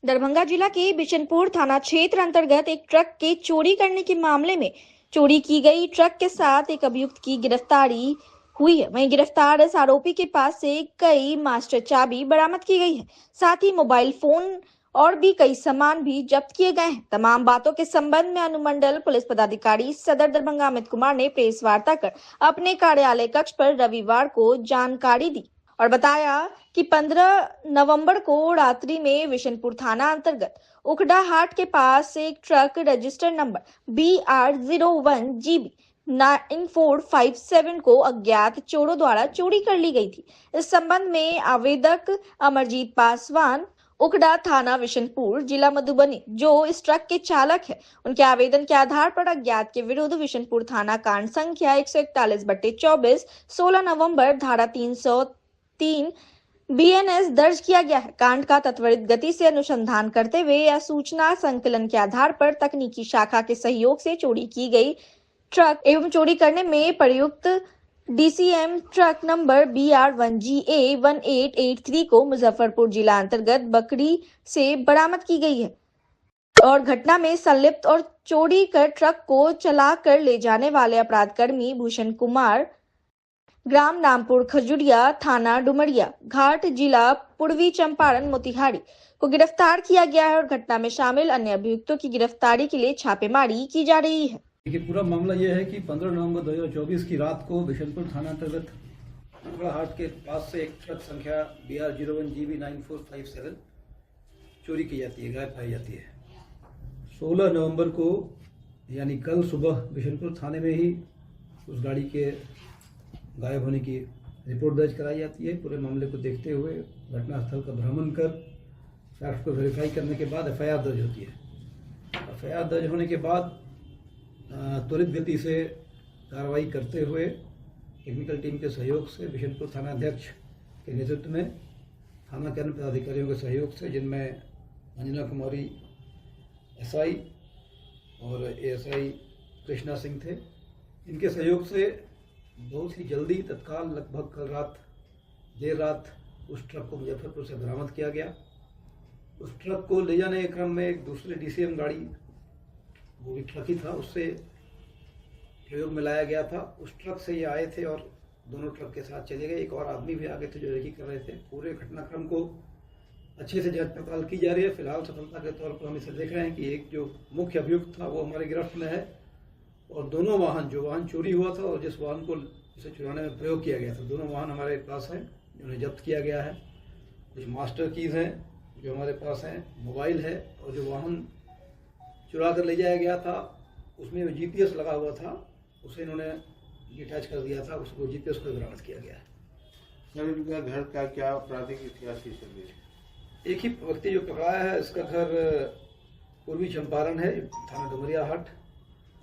दरभंगा जिला के बिशनपुर थाना क्षेत्र अंतर्गत एक ट्रक के चोरी करने के मामले में चोरी की गई ट्रक के साथ एक अभियुक्त की गिरफ्तारी हुई है। वहीं गिरफ्तार इस आरोपी के पास से कई मास्टर चाबी बरामद की गई है। साथ ही मोबाइल फोन और भी कई सामान भी जब्त किए गए हैं। तमाम बातों के संबंध में अनुमंडल पुलिस पदाधिकारी सदर दरभंगा अमित कुमार ने प्रेस वार्ता कर अपने कार्यालय कक्ष पर रविवार को जानकारी दी और बताया कि 15 नवंबर को रात्रि में बिशनपुर थाना अंतर्गत उखडा हाट के पास एक ट्रक रजिस्टर नंबर BR01GB 9457 को अज्ञात चोरों द्वारा चोरी कर ली गई थी। इस संबंध में आवेदक अमरजीत पासवान उखडा थाना बिशनपुर जिला मधुबनी जो इस ट्रक के चालक है, उनके आवेदन के आधार पर अज्ञात के विरुद्ध बिशनपुर थाना कांड संख्या 141/24 16 नवंबर धारा 303 BNS दर्ज किया गया है। कांड का त्वरित गति से अनुसंधान करते हुए या सूचना संकलन के आधार पर तकनीकी शाखा के सहयोग से चोरी की गई ट्रक एवं चोरी करने में प्रयुक्त DCM ट्रक नंबर BR1GA 1883 को मुजफ्फरपुर जिला अंतर्गत बकरी से बरामद की गई है और घटना में संलिप्त और चोरी कर ट्रक को चलाकर ले जाने वाले अपराधकर्मी भूषण कुमार, ग्राम नामपुर खजुरिया, थाना डुमरिया घाट, जिला पूर्वी चंपारण मोतिहारी को गिरफ्तार किया गया है और घटना में शामिल अन्य अभियुक्तों की गिरफ्तारी के लिए छापेमारी की जा रही है। देखिए, पूरा मामला यह है कि 15 नवंबर 2024 की रात को बिशनपुर थाना अंतर्गत उखड़ा हाट के पास से एक ट्रक संख्या BR01GB 9457 चोरी की जाती है, गायब पाई जाती है। 16 नवंबर को यानी कल सुबह बिशनपुर थाने में ही उस गाड़ी के गायब होने की रिपोर्ट दर्ज कराई जाती है। पूरे मामले को देखते हुए घटनास्थल का भ्रमण कर फैक्ट को वेरीफाई करने के बाद FIR दर्ज होती है। FIR दर्ज होने के बाद त्वरित गति से कार्रवाई करते हुए टेक्निकल टीम के सहयोग से बिशनपुर थाना अध्यक्ष के नेतृत्व में थाना के अन्य पदाधिकारियों के सहयोग से, जिनमें अंजना कुमारी SI और ASI कृष्णा सिंह थे, इनके सहयोग से बहुत ही जल्दी तत्काल लगभग कल देर रात उस ट्रक को मुजफ्फरपुर से बरामद किया गया। उस ट्रक को ले जाने के क्रम में एक दूसरे DCM गाड़ी, वो भी ट्रक ही था, उससे प्रयोग में लाया गया था। उस ट्रक से ये आए थे और दोनों ट्रक के साथ चले गए। एक और आदमी भी आगे थे जो रेकी कर रहे थे। पूरे घटनाक्रम को अच्छे से जांच पड़ताल की जा रही है। फिलहाल सफलता के तौर पर हम इसे देख रहे हैं कि एक जो मुख्य अभियुक्त था वो हमारे गिरफ्त में है और दोनों वाहन, जो वाहन चोरी हुआ था और जिस वाहन को इसे चुराने में प्रयोग किया गया था, दोनों वाहन हमारे पास हैं, उन्हें जब्त किया गया है। कुछ मास्टर कीज हैं जो हमारे पास हैं, मोबाइल है, और जो वाहन चुरा कर ले जाया गया था उसमें GPS लगा हुआ था, उसे इन्होंने डिटैच कर दिया था, उसको GPS को बरामद किया गया है। सर, इनका घर का क्या आपराधिक इतिहास है? एक ही व्यक्ति जो पकड़ाया है, इसका घर पूर्वी चंपारण है, थाना डुमरिया हाट।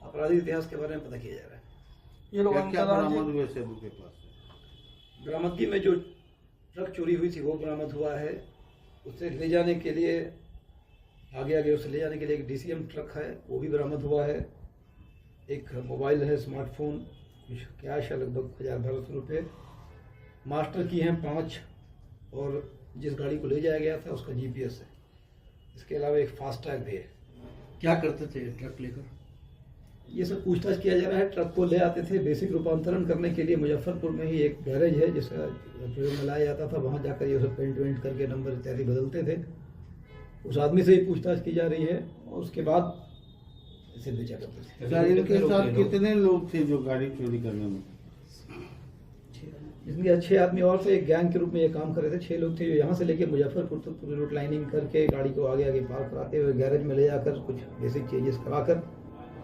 आपराधिक इतिहास के बारे में पता किया जा रहा है। ये लोग क्या बरामद हुए सेबू के पास? बरामदगी में जो ट्रक चोरी हुई थी वो बरामद हुआ है। उसे ले जाने के लिए आगे उसे ले जाने के लिए एक DCM ट्रक है, वो भी बरामद हुआ है। एक मोबाइल है, स्मार्टफोन, कुछ कैश है लगभग 1000-1200 रुपये, मास्टर की हैं 5, और जिस गाड़ी को ले जाया गया था उसका GPS है। इसके अलावा एक फास्टैग भी है। क्या करते थे ट्रक लेकर? ये सब पूछताछ किया जा रहा है। ट्रक को ले आते थे बेसिक रूपांतरण करने के लिए। मुजफ्फरपुर में ही एक गैरेज है जिसका प्रयोग में लाया जाता था, वहाँ जाकर ये सब पेंट वेंट करके नंबर इत्यादि बदलते थे। उस आदमी से ही पूछताछ की जा रही है और उसके बाद इसे बेचा करते थे। इनके साथ कितने लोग थे जो गाड़ी चोरी करने में? इसमें 6 आदमी और थे, एक गैंग के रूप में ये काम कर रहे थे। 6 लोग थे जो यहाँ से लेके मुजफ्फरपुर तक पूरी रूट लाइनिंग करके गाड़ी को आगे पार कराते हुए गैरेज में ले जाकर कुछ बेसिक चेंजेस कराकर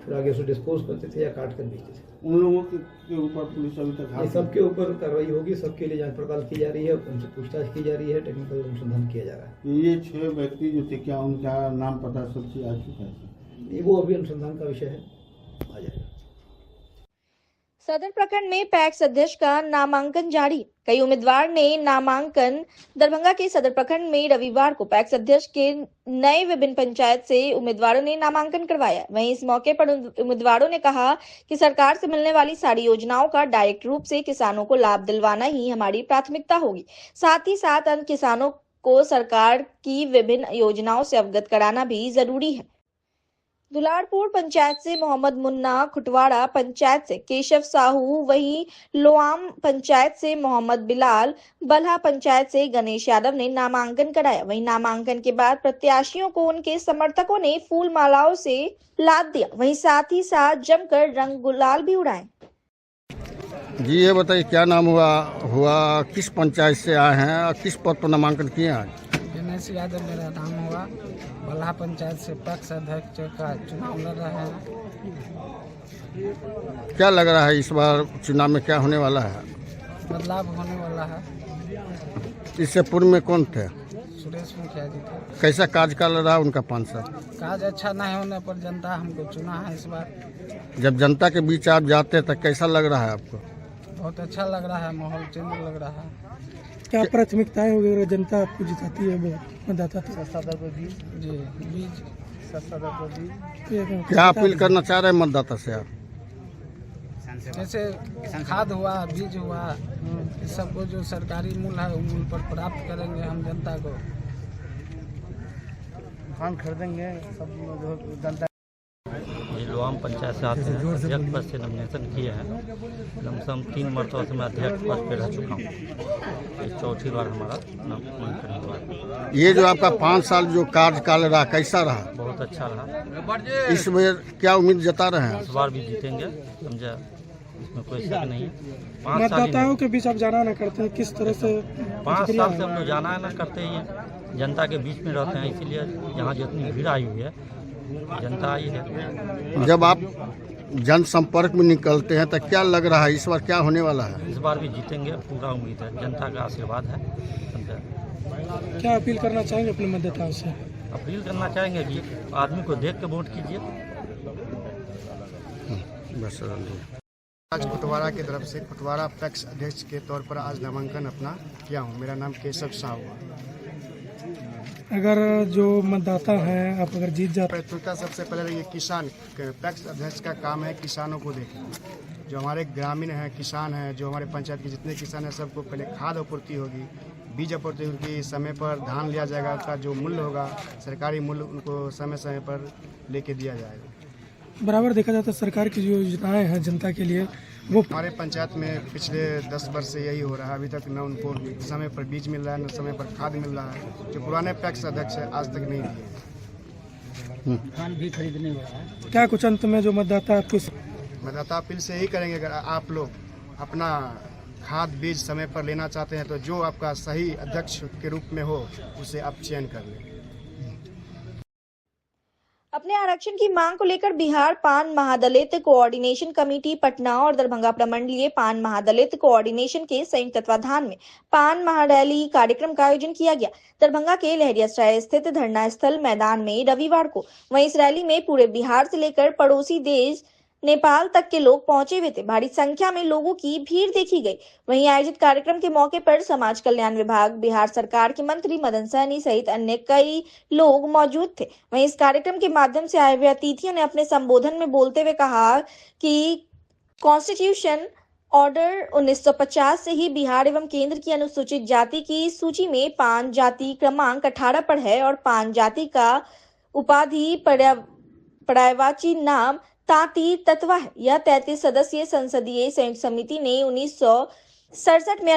फिर आगे उसे डिस्पोज करते थे या काट कर बेचते थे। उन लोगों के ऊपर पुलिस अभी तक सबके ऊपर कार्रवाई होगी, सबके लिए जांच पड़ताल की जा रही है, उनसे पूछताछ की जा रही है, टेक्निकल अनुसंधान किया जा रहा है। ये 6 व्यक्ति जो थे, क्या उनका नाम पता सब चीज आ चुका है? वो अभी अनुसंधान का विषय है, आ जाएगा। सदर प्रखंड में पैक्स अध्यक्ष का नामांकन जारी। कई उम्मीदवार ने नामांकन। दरभंगा के सदर प्रखंड में रविवार को पैक्स अध्यक्ष के नए विभिन्न पंचायत से उम्मीदवारों ने नामांकन करवाया। वहीं इस मौके पर उम्मीदवारों ने कहा कि सरकार से मिलने वाली सारी योजनाओं का डायरेक्ट रूप से किसानों को लाभ दिलवाना ही हमारी प्राथमिकता होगी। साथ ही साथ अन्य किसानों को सरकार की विभिन्न योजनाओं से अवगत कराना भी जरूरी है। दुलारपुर पंचायत से मोहम्मद मुन्ना, खुटवाड़ा पंचायत से केशव साहू, वहीं लोआम पंचायत से मोहम्मद बिलाल, बल्हा पंचायत से गणेश यादव ने नामांकन कराया। वहीं नामांकन के बाद प्रत्याशियों को उनके समर्थकों ने फूल मालाओं से लाद दिया, वहीं साथ ही साथ जमकर रंग गुलाल भी उड़ाए। जी ये बताइए क्या नाम हुआ किस पंचायत से आए हैं और किस पद पर नामांकन किए हैं? गणेश यादव मेरा नाम हुआ, बल्हा पंचायत से पैक्स अध्यक्ष का चुनाव लड़ रहे हैं। क्या लग रहा है इस बार चुनाव में क्या होने वाला है? बदलाव होने वाला है। इससे पूर्व में कौन थे? सुरेश मुखिया जी थे। कैसा कार्यकाल रहा उनका 5 साल? काज अच्छा नहीं होने पर जनता हमको चुना है इस बार। जब जनता के बीच आप जाते हैं तो कैसा लग रहा है आपको? बहुत अच्छा लग रहा है, माहौल चेंज लग रहा है। क्या प्राथमिकताएं वगैरह जनता आपको जिताती है मतदाता तो? जी बीज क्या अपील करना चाह रहे हैं मतदाता से आप? जैसे खाद हुआ, बीज हुआ, इस सबको जो सरकारी मूल्य है मूल्य पर प्राप्त करेंगे हम जनता को। धान खरीदेंगे सब जनता। ये लोआम पंचायत से आते हैं, अध्यक्ष पद से नॉमिनेशन किए हैं। लमसम 3 मरतबा से मैं अध्यक्ष पद पे रह चुका हूँ। ये 4थी बार हमारा नामांकन हुआ। ये जो आपका 5 साल जो कार्यकाल रहा कैसा रहा? बहुत अच्छा रहा। इस बार क्या उम्मीद जता रहे हैं? इस बार भी जीतेंगे, समझा, इसमें कोई शक नहीं है। 5 साल मतदाताओं के बीच आप जाना ना करते हैं, किस तरह से 5 साल से हम लोग जाना ना करते ही हैं, जनता के बीच में रहते हैं, इसीलिए यहाँ जितनी भीड़ आई हुई है जनता आई है। जब आप जनसंपर्क में निकलते हैं तो क्या लग रहा है इस बार क्या होने वाला है? इस बार भी जीतेंगे, पूरा उम्मीद है, जनता का आशीर्वाद है। समझा। क्या अपील करना चाहेंगे अपने मतदाताओं से? अपील करना चाहेंगे कि आदमी को देख के वोट कीजिए। बस आज खुटवाड़ा की तरफ से खुटवाड़ा पैक्स अध्यक्ष के तौर पर आज नामांकन अपना किया हूँ। मेरा नाम केशव साहू। अगर जो मतदाता हैं आप अगर जीत जाते प्राथमिकता सबसे पहले ये किसान पैक्स अध्यक्ष का काम है किसानों को देखना। जो हमारे ग्रामीण हैं, किसान हैं, जो हमारे पंचायत के जितने किसान हैं सबको पहले खाद आपूर्ति होगी, बीज आपूर्ति होगी, समय पर धान लिया जाएगा, उसका जो मूल्य होगा सरकारी मूल्य उनको समय समय पर लेके दिया जाएगा। बराबर देखा जाता है सरकार की जो योजनाएं हैं जनता के लिए वो हमारे पंचायत में पिछले 10 वर्ष से यही हो रहा है। अभी तक न उनको समय पर बीज मिल रहा है, न समय पर खाद मिल रहा है। जो पुराने पैक्स अध्यक्ष है आज तक नहीं दिए। धान भी खरीदने वाला है। क्या कुछ अंत में जो मतदाता आपको मतदाता अपील से यही करेंगे, अगर आप लोग अपना खाद बीज समय पर लेना चाहते हैं तो जो आपका सही अध्यक्ष के रूप में हो उसे आप चयन कर लें। अपने आरक्षण की मांग को लेकर बिहार पान महादलित कोऑर्डिनेशन कमेटी पटना और दरभंगा प्रमंडलीय पान महादलित कोऑर्डिनेशन के संयुक्त तत्वाधान में पान महारैली कार्यक्रम का आयोजन किया गया। दरभंगा के लहरियासराय स्थित धरना स्थल मैदान में रविवार को। वहीं इस रैली में पूरे बिहार से लेकर पड़ोसी देश नेपाल तक के लोग पहुंचे हुए थे। भारी संख्या में लोगों की भीड़ देखी गई। वहीं आयोजित कार्यक्रम के मौके पर समाज कल्याण विभाग, बिहार सरकार के मंत्री मदन सहनी सहित अन्य कई लोग मौजूद थे। वहीं इस कार्यक्रम के माध्यम से आए हुए अतिथियों ने अपने संबोधन में बोलते हुए कहा कि कॉन्स्टिट्यूशन ऑर्डर 1950 से ही बिहार एवं केंद्र की अनुसूचित जाति की सूची में पान जाति क्रमांक 18 पर है और पान जाति का उपाधि पर्यायवाची नाम तांती तत्वा है। यह 33 सदस्यीय संसदीय संयुक्त समिति ने 1967 में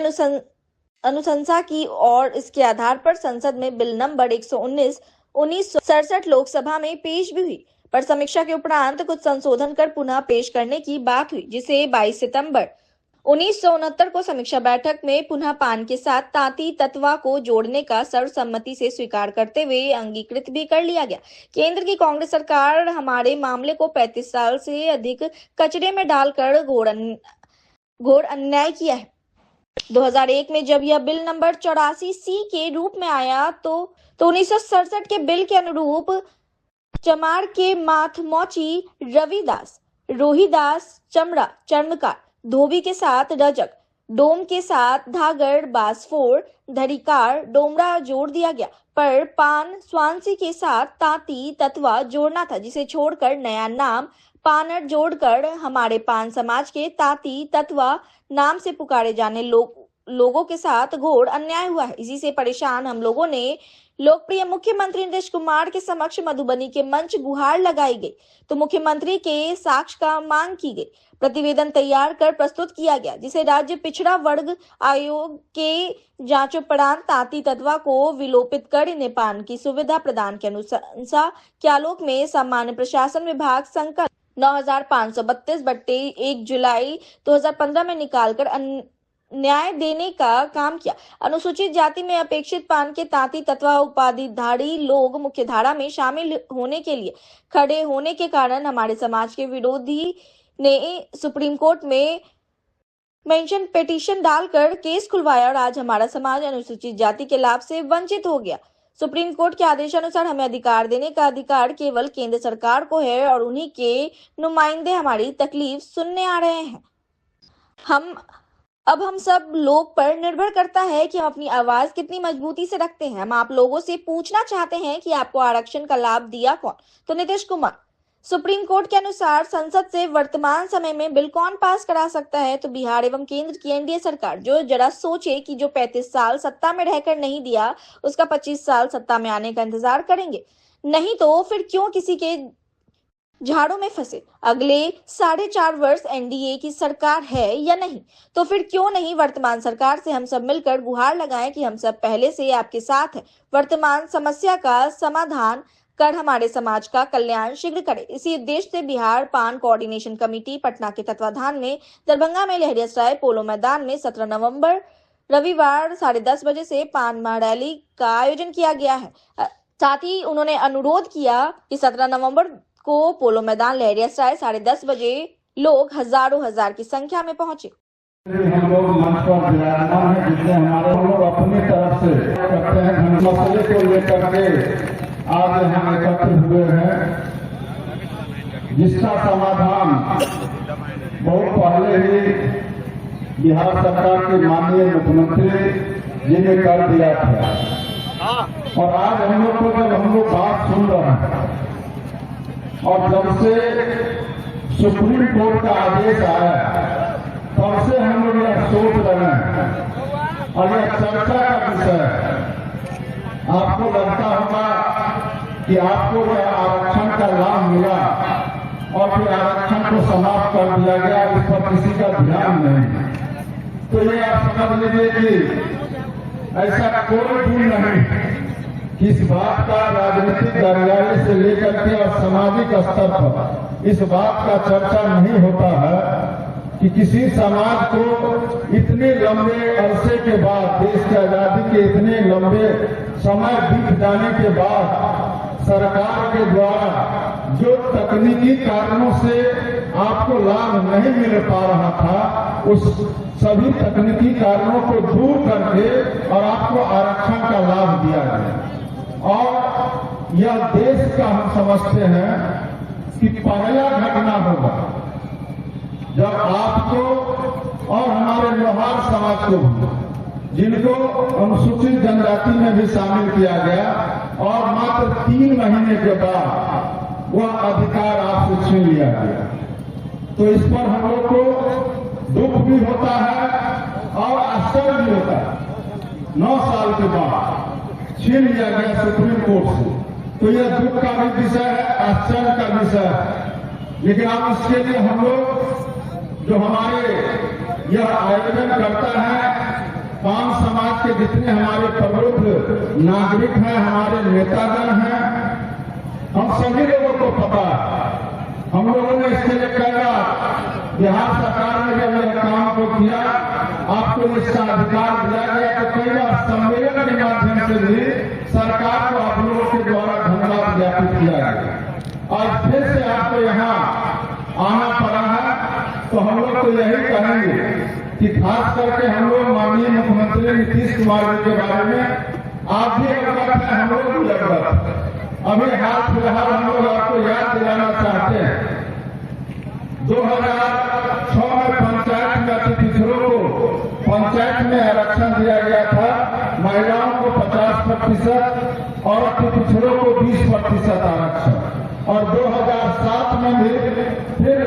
अनुशंसा की और इसके आधार पर संसद में बिल नंबर 119 1967 लोकसभा में पेश भी हुई, पर समीक्षा के उपरांत कुछ संशोधन कर पुनः पेश करने की बात हुई, जिसे 22 सितंबर 1969 को समीक्षा बैठक में पुनः पान के साथ तांती तत्वा को जोड़ने का सर्वसम्मति से स्वीकार करते हुए अंगीकृत भी कर लिया गया। केंद्र की कांग्रेस सरकार हमारे मामले को 35 साल से अधिक कचरे में डालकर घोर अन्याय किया है। 2001 में जब यह बिल नंबर 84C के रूप में आया तो 1967 के बिल के अनुरूप चमार के माथ मोची रविदास, रोहिदास चमड़ा चर्मकार, धोबी के साथ रजक, डोम के साथ धागर, बासफोर, धड़ीकार, डोमरा जोड़ दिया गया, पर पान स्वांसी के साथ तांती तत्वा जोड़ना था, जिसे छोड़कर नया नाम पानर जोड़कर हमारे पान समाज के तांती तत्वा नाम से पुकारे जाने लोगों के साथ घोर अन्याय हुआ है। इसी से परेशान हम लोगों ने लोकप्रिय मुख्यमंत्री नीतीश कुमार के समक्ष मधुबनी के मंच गुहार लगाई गई तो मुख्यमंत्री के साक्ष्य का मांग की गई। प्रतिवेदन तैयार कर प्रस्तुत किया गया जिसे राज्य पिछड़ा वर्ग आयोग के जांचोपड़ांत तांती तत्वा को विलोपित कर इन्हें पान की सुविधा प्रदान के अनुसार क्यालोक में सामान्य प्रशासन विभाग संकल्प 9532/1 जुलाई 2015 में निकालकर न्याय देने का काम किया। अनुसूचित जाति में अपेक्षित पान के तांती तत्वा उपाधिधारी लोग मुख्य धारा में शामिल होने के लिए खड़े होने के कारण हमारे समाज के विरोधी ने सुप्रीम कोर्ट में मेंशन पिटीशन डालकर केस खुलवाया और आज हमारा समाज अनुसूचित जाति के लाभ से वंचित हो गया। सुप्रीम कोर्ट के आदेशानुसार हमें अधिकार देने का अधिकार केवल केंद्र सरकार को है और उन्हीं के नुमाइंदे हमारी तकलीफ सुनने आ रहे हैं। अब हम सब लोग पर निर्भर करता है कि हम अपनी आवाज कितनी मजबूती से रखते हैं। हम आप लोगों से पूछना चाहते हैं कि आपको आरक्षण का लाभ दिया कौन? तो नीतीश कुमार। सुप्रीम कोर्ट के अनुसार संसद से वर्तमान समय में बिल कौन पास करा सकता है? तो बिहार एवं केंद्र की एनडीए सरकार। जो जरा सोचे कि जो 35 साल सत्ता में रहकर नहीं दिया उसका 25 साल सत्ता में आने का इंतजार करेंगे। नहीं तो फिर क्यों किसी के झाड़ों में फंसे? अगले 4.5 वर्ष एनडीए की सरकार है या नहीं? तो फिर क्यों नहीं वर्तमान सरकार से हम सब मिलकर गुहार लगाएं कि हम सब पहले से आपके साथ हैं। वर्तमान समस्या का समाधान कर हमारे समाज का कल्याण शीघ्र करें। इसी उद्देश्य से बिहार पान कोऑर्डिनेशन कमेटी पटना के तत्वाधान में दरभंगा में लहरियासराय पोलो मैदान में 17 नवंबर रविवार 10:30 बजे से पान महारैली का आयोजन किया गया है। साथ ही उन्होंने अनुरोध किया कि 17 नवंबर को पोलो मैदान लहरियासराय 10:30 बजे लोग हजार की संख्या में पहुंचे। हम लोग मंच पर विराजमान हैं जिसमें हमारे लोग अपनी तरफ से करते हैं मसले को लेकर के आज हम एकत्रित हुए हैं, जिसका समाधान बहुत पहले ही बिहार सरकार के माननीय मुख्यमंत्री जी ने कर दिया था। और आज हम लोग को जब हम लोग बात सुन रहे हैं और जब से सुप्रीम कोर्ट का आदेश आया तब से हम लोग यह सोच रहे हैं और यह चर्चा का विषय है। आपको लगता होगा कि आपको यह आरक्षण का लाभ मिला और फिर आरक्षण को समाप्त कर दिया गया, इस पर किसी का ध्यान नहीं। तो ये आप समझ लीजिए कि ऐसा कोई भी नहीं। इस बात का राजनीतिक कार्यालय से लेकर के और सामाजिक स्तर पर इस बात का चर्चा नहीं होता है कि किसी समाज को इतने लंबे अरसे के बाद, देश की आजादी के इतने लंबे समय बीत जाने के बाद सरकार के द्वारा जो तकनीकी कारणों से आपको लाभ नहीं मिल पा रहा था, उस सभी तकनीकी कारणों को दूर करके और आपको आरक्षण का लाभ दिया गया। और यह देश का हम समझते हैं कि पहला घटना होगा जब आपको और हमारे लोहार समाज को, जिनको अनुसूचित जनजाति में भी शामिल किया गया और मात्र 3 महीने के बाद वह अधिकार आपसे छीन लिया गया, तो इस पर हम लोग को दुख भी होता है और आश्चर्य भी होता है। 9 साल के बाद छीन लिया गया सुप्रीम कोर्ट से, तो यह दुख का भी विषय है, आश्चर्य का विषय है। लेकिन अब इसके लिए हम लोग जो हमारे यह आयोजन करता है, पान समाज के जितने हमारे प्रबुद्ध नागरिक हैं, हमारे नेतागण हैं, हम सभी लोगों को पता है। हम लोगों ने इसके लिए कहा, बिहार सरकार ने जब यह काम को किया, आपको इसका अधिकार दिया गया, तो कई बार सम्मेलन के माध्यम से भी सरकार को आप लोगों के द्वारा धन्यवाद ज्ञापित किया गया। और फिर से आपको यहाँ आना पड़ा है, तो हम लोग तो यही कहेंगे कि खास करके हम लोग माननीय मुख्यमंत्री नीतीश कुमार जी के बारे में आप भी अवगत हैं, हम लोग भी अवगत हैं। अभी हाल फिलहाल हम लोग आपको याद दिलाना चाहते हैं, 2006 में पंचायत में अति पिछड़ों को पंचायत में आरक्षण दिया गया था। महिलाओं को 50% और अति पिछड़ों को 20% आरक्षण। और 2007 में भी फिर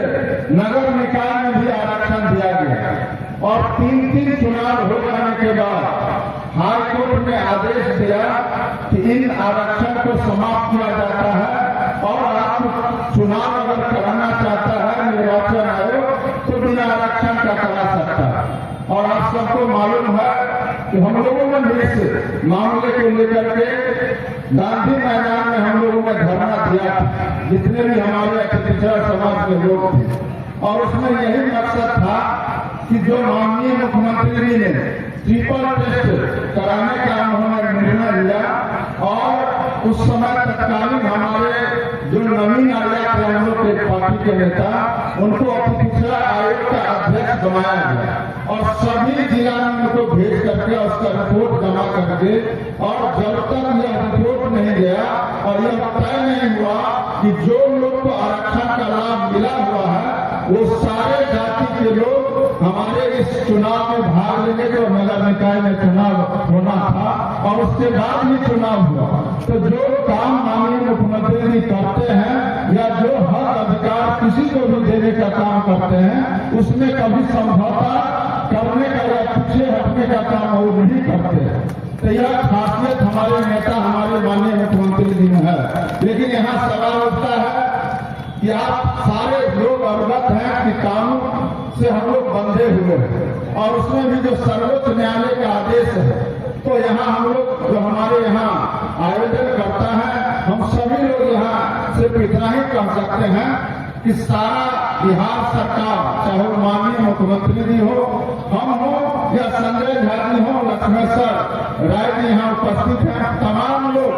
नगर निकाय में भी आरक्षण दिया गया। और 3 चुनाव हो जाने के बाद हाई कोर्ट ने आदेश दिया कि इन आरक्षण को समाप्त किया जाता है और आप चुनाव अगर कराना चाहता है निर्वाचन आयोग तो बिना आरक्षण का करा सकता है। और आप सबको मालूम है कि हम लोगों ने भी इस मामले को लेकर के गांधी मैदान में हम लोगों ने धरना दिया, जितने भी हमारे पिछड़ा समाज के लोग थे, और उसमें यही मकसद था कि जो माननीय मुख्यमंत्री जी ने ट्रिपल टेस्ट कराने का उन्होंने निर्णय लिया और उस समय तत्कालीन हमारे जो नवीन आया थे हम लोग के पार्टी के नेता, उनको अति पिछड़ा आयोग का अध्यक्ष बनाया गया और सभी जिला में उनको भेज करके उसका रिपोर्ट जमा करके, और जब तक यह रिपोर्ट नहीं गया और यह तय नहीं हुआ कि जो लोग को आरक्षण का लाभ मिला हुआ है वो सारे जाति के लोग हमारे इस चुनाव में भाग लेंगे, जो नगर निकाय में चुनाव होना था और उसके बाद ही चुनाव हुआ। तो जो काम माननीय मुख्यमंत्री जी करते हैं या जो हक अधिकार किसी को भी देने का काम करते हैं, उसमें कभी समझौता करने का या पीछे हटने का काम वो नहीं करते। तो यह खासियत हमारे नेता हमारे माननीय मुख्यमंत्री जी में है। लेकिन यहाँ सवाल उठता है कि आप सारे लोग अवगत हैं कि कानून से हम लोग बंधे हुए हैं और उसमें भी जो सर्वोच्च न्यायालय का आदेश है, तो यहाँ हम लोग जो हमारे यहाँ आयोजन करता है, हम सभी लोग यहाँ सिर्फ इतना ही कह सकते हैं कि सारा बिहार सरकार, चाहे वो माननीय मुख्यमंत्री जी हो, हम हो या संजय झा जी हो, लक्ष्मेश्वर राय जी यहाँ उपस्थित हैं, तमाम लोग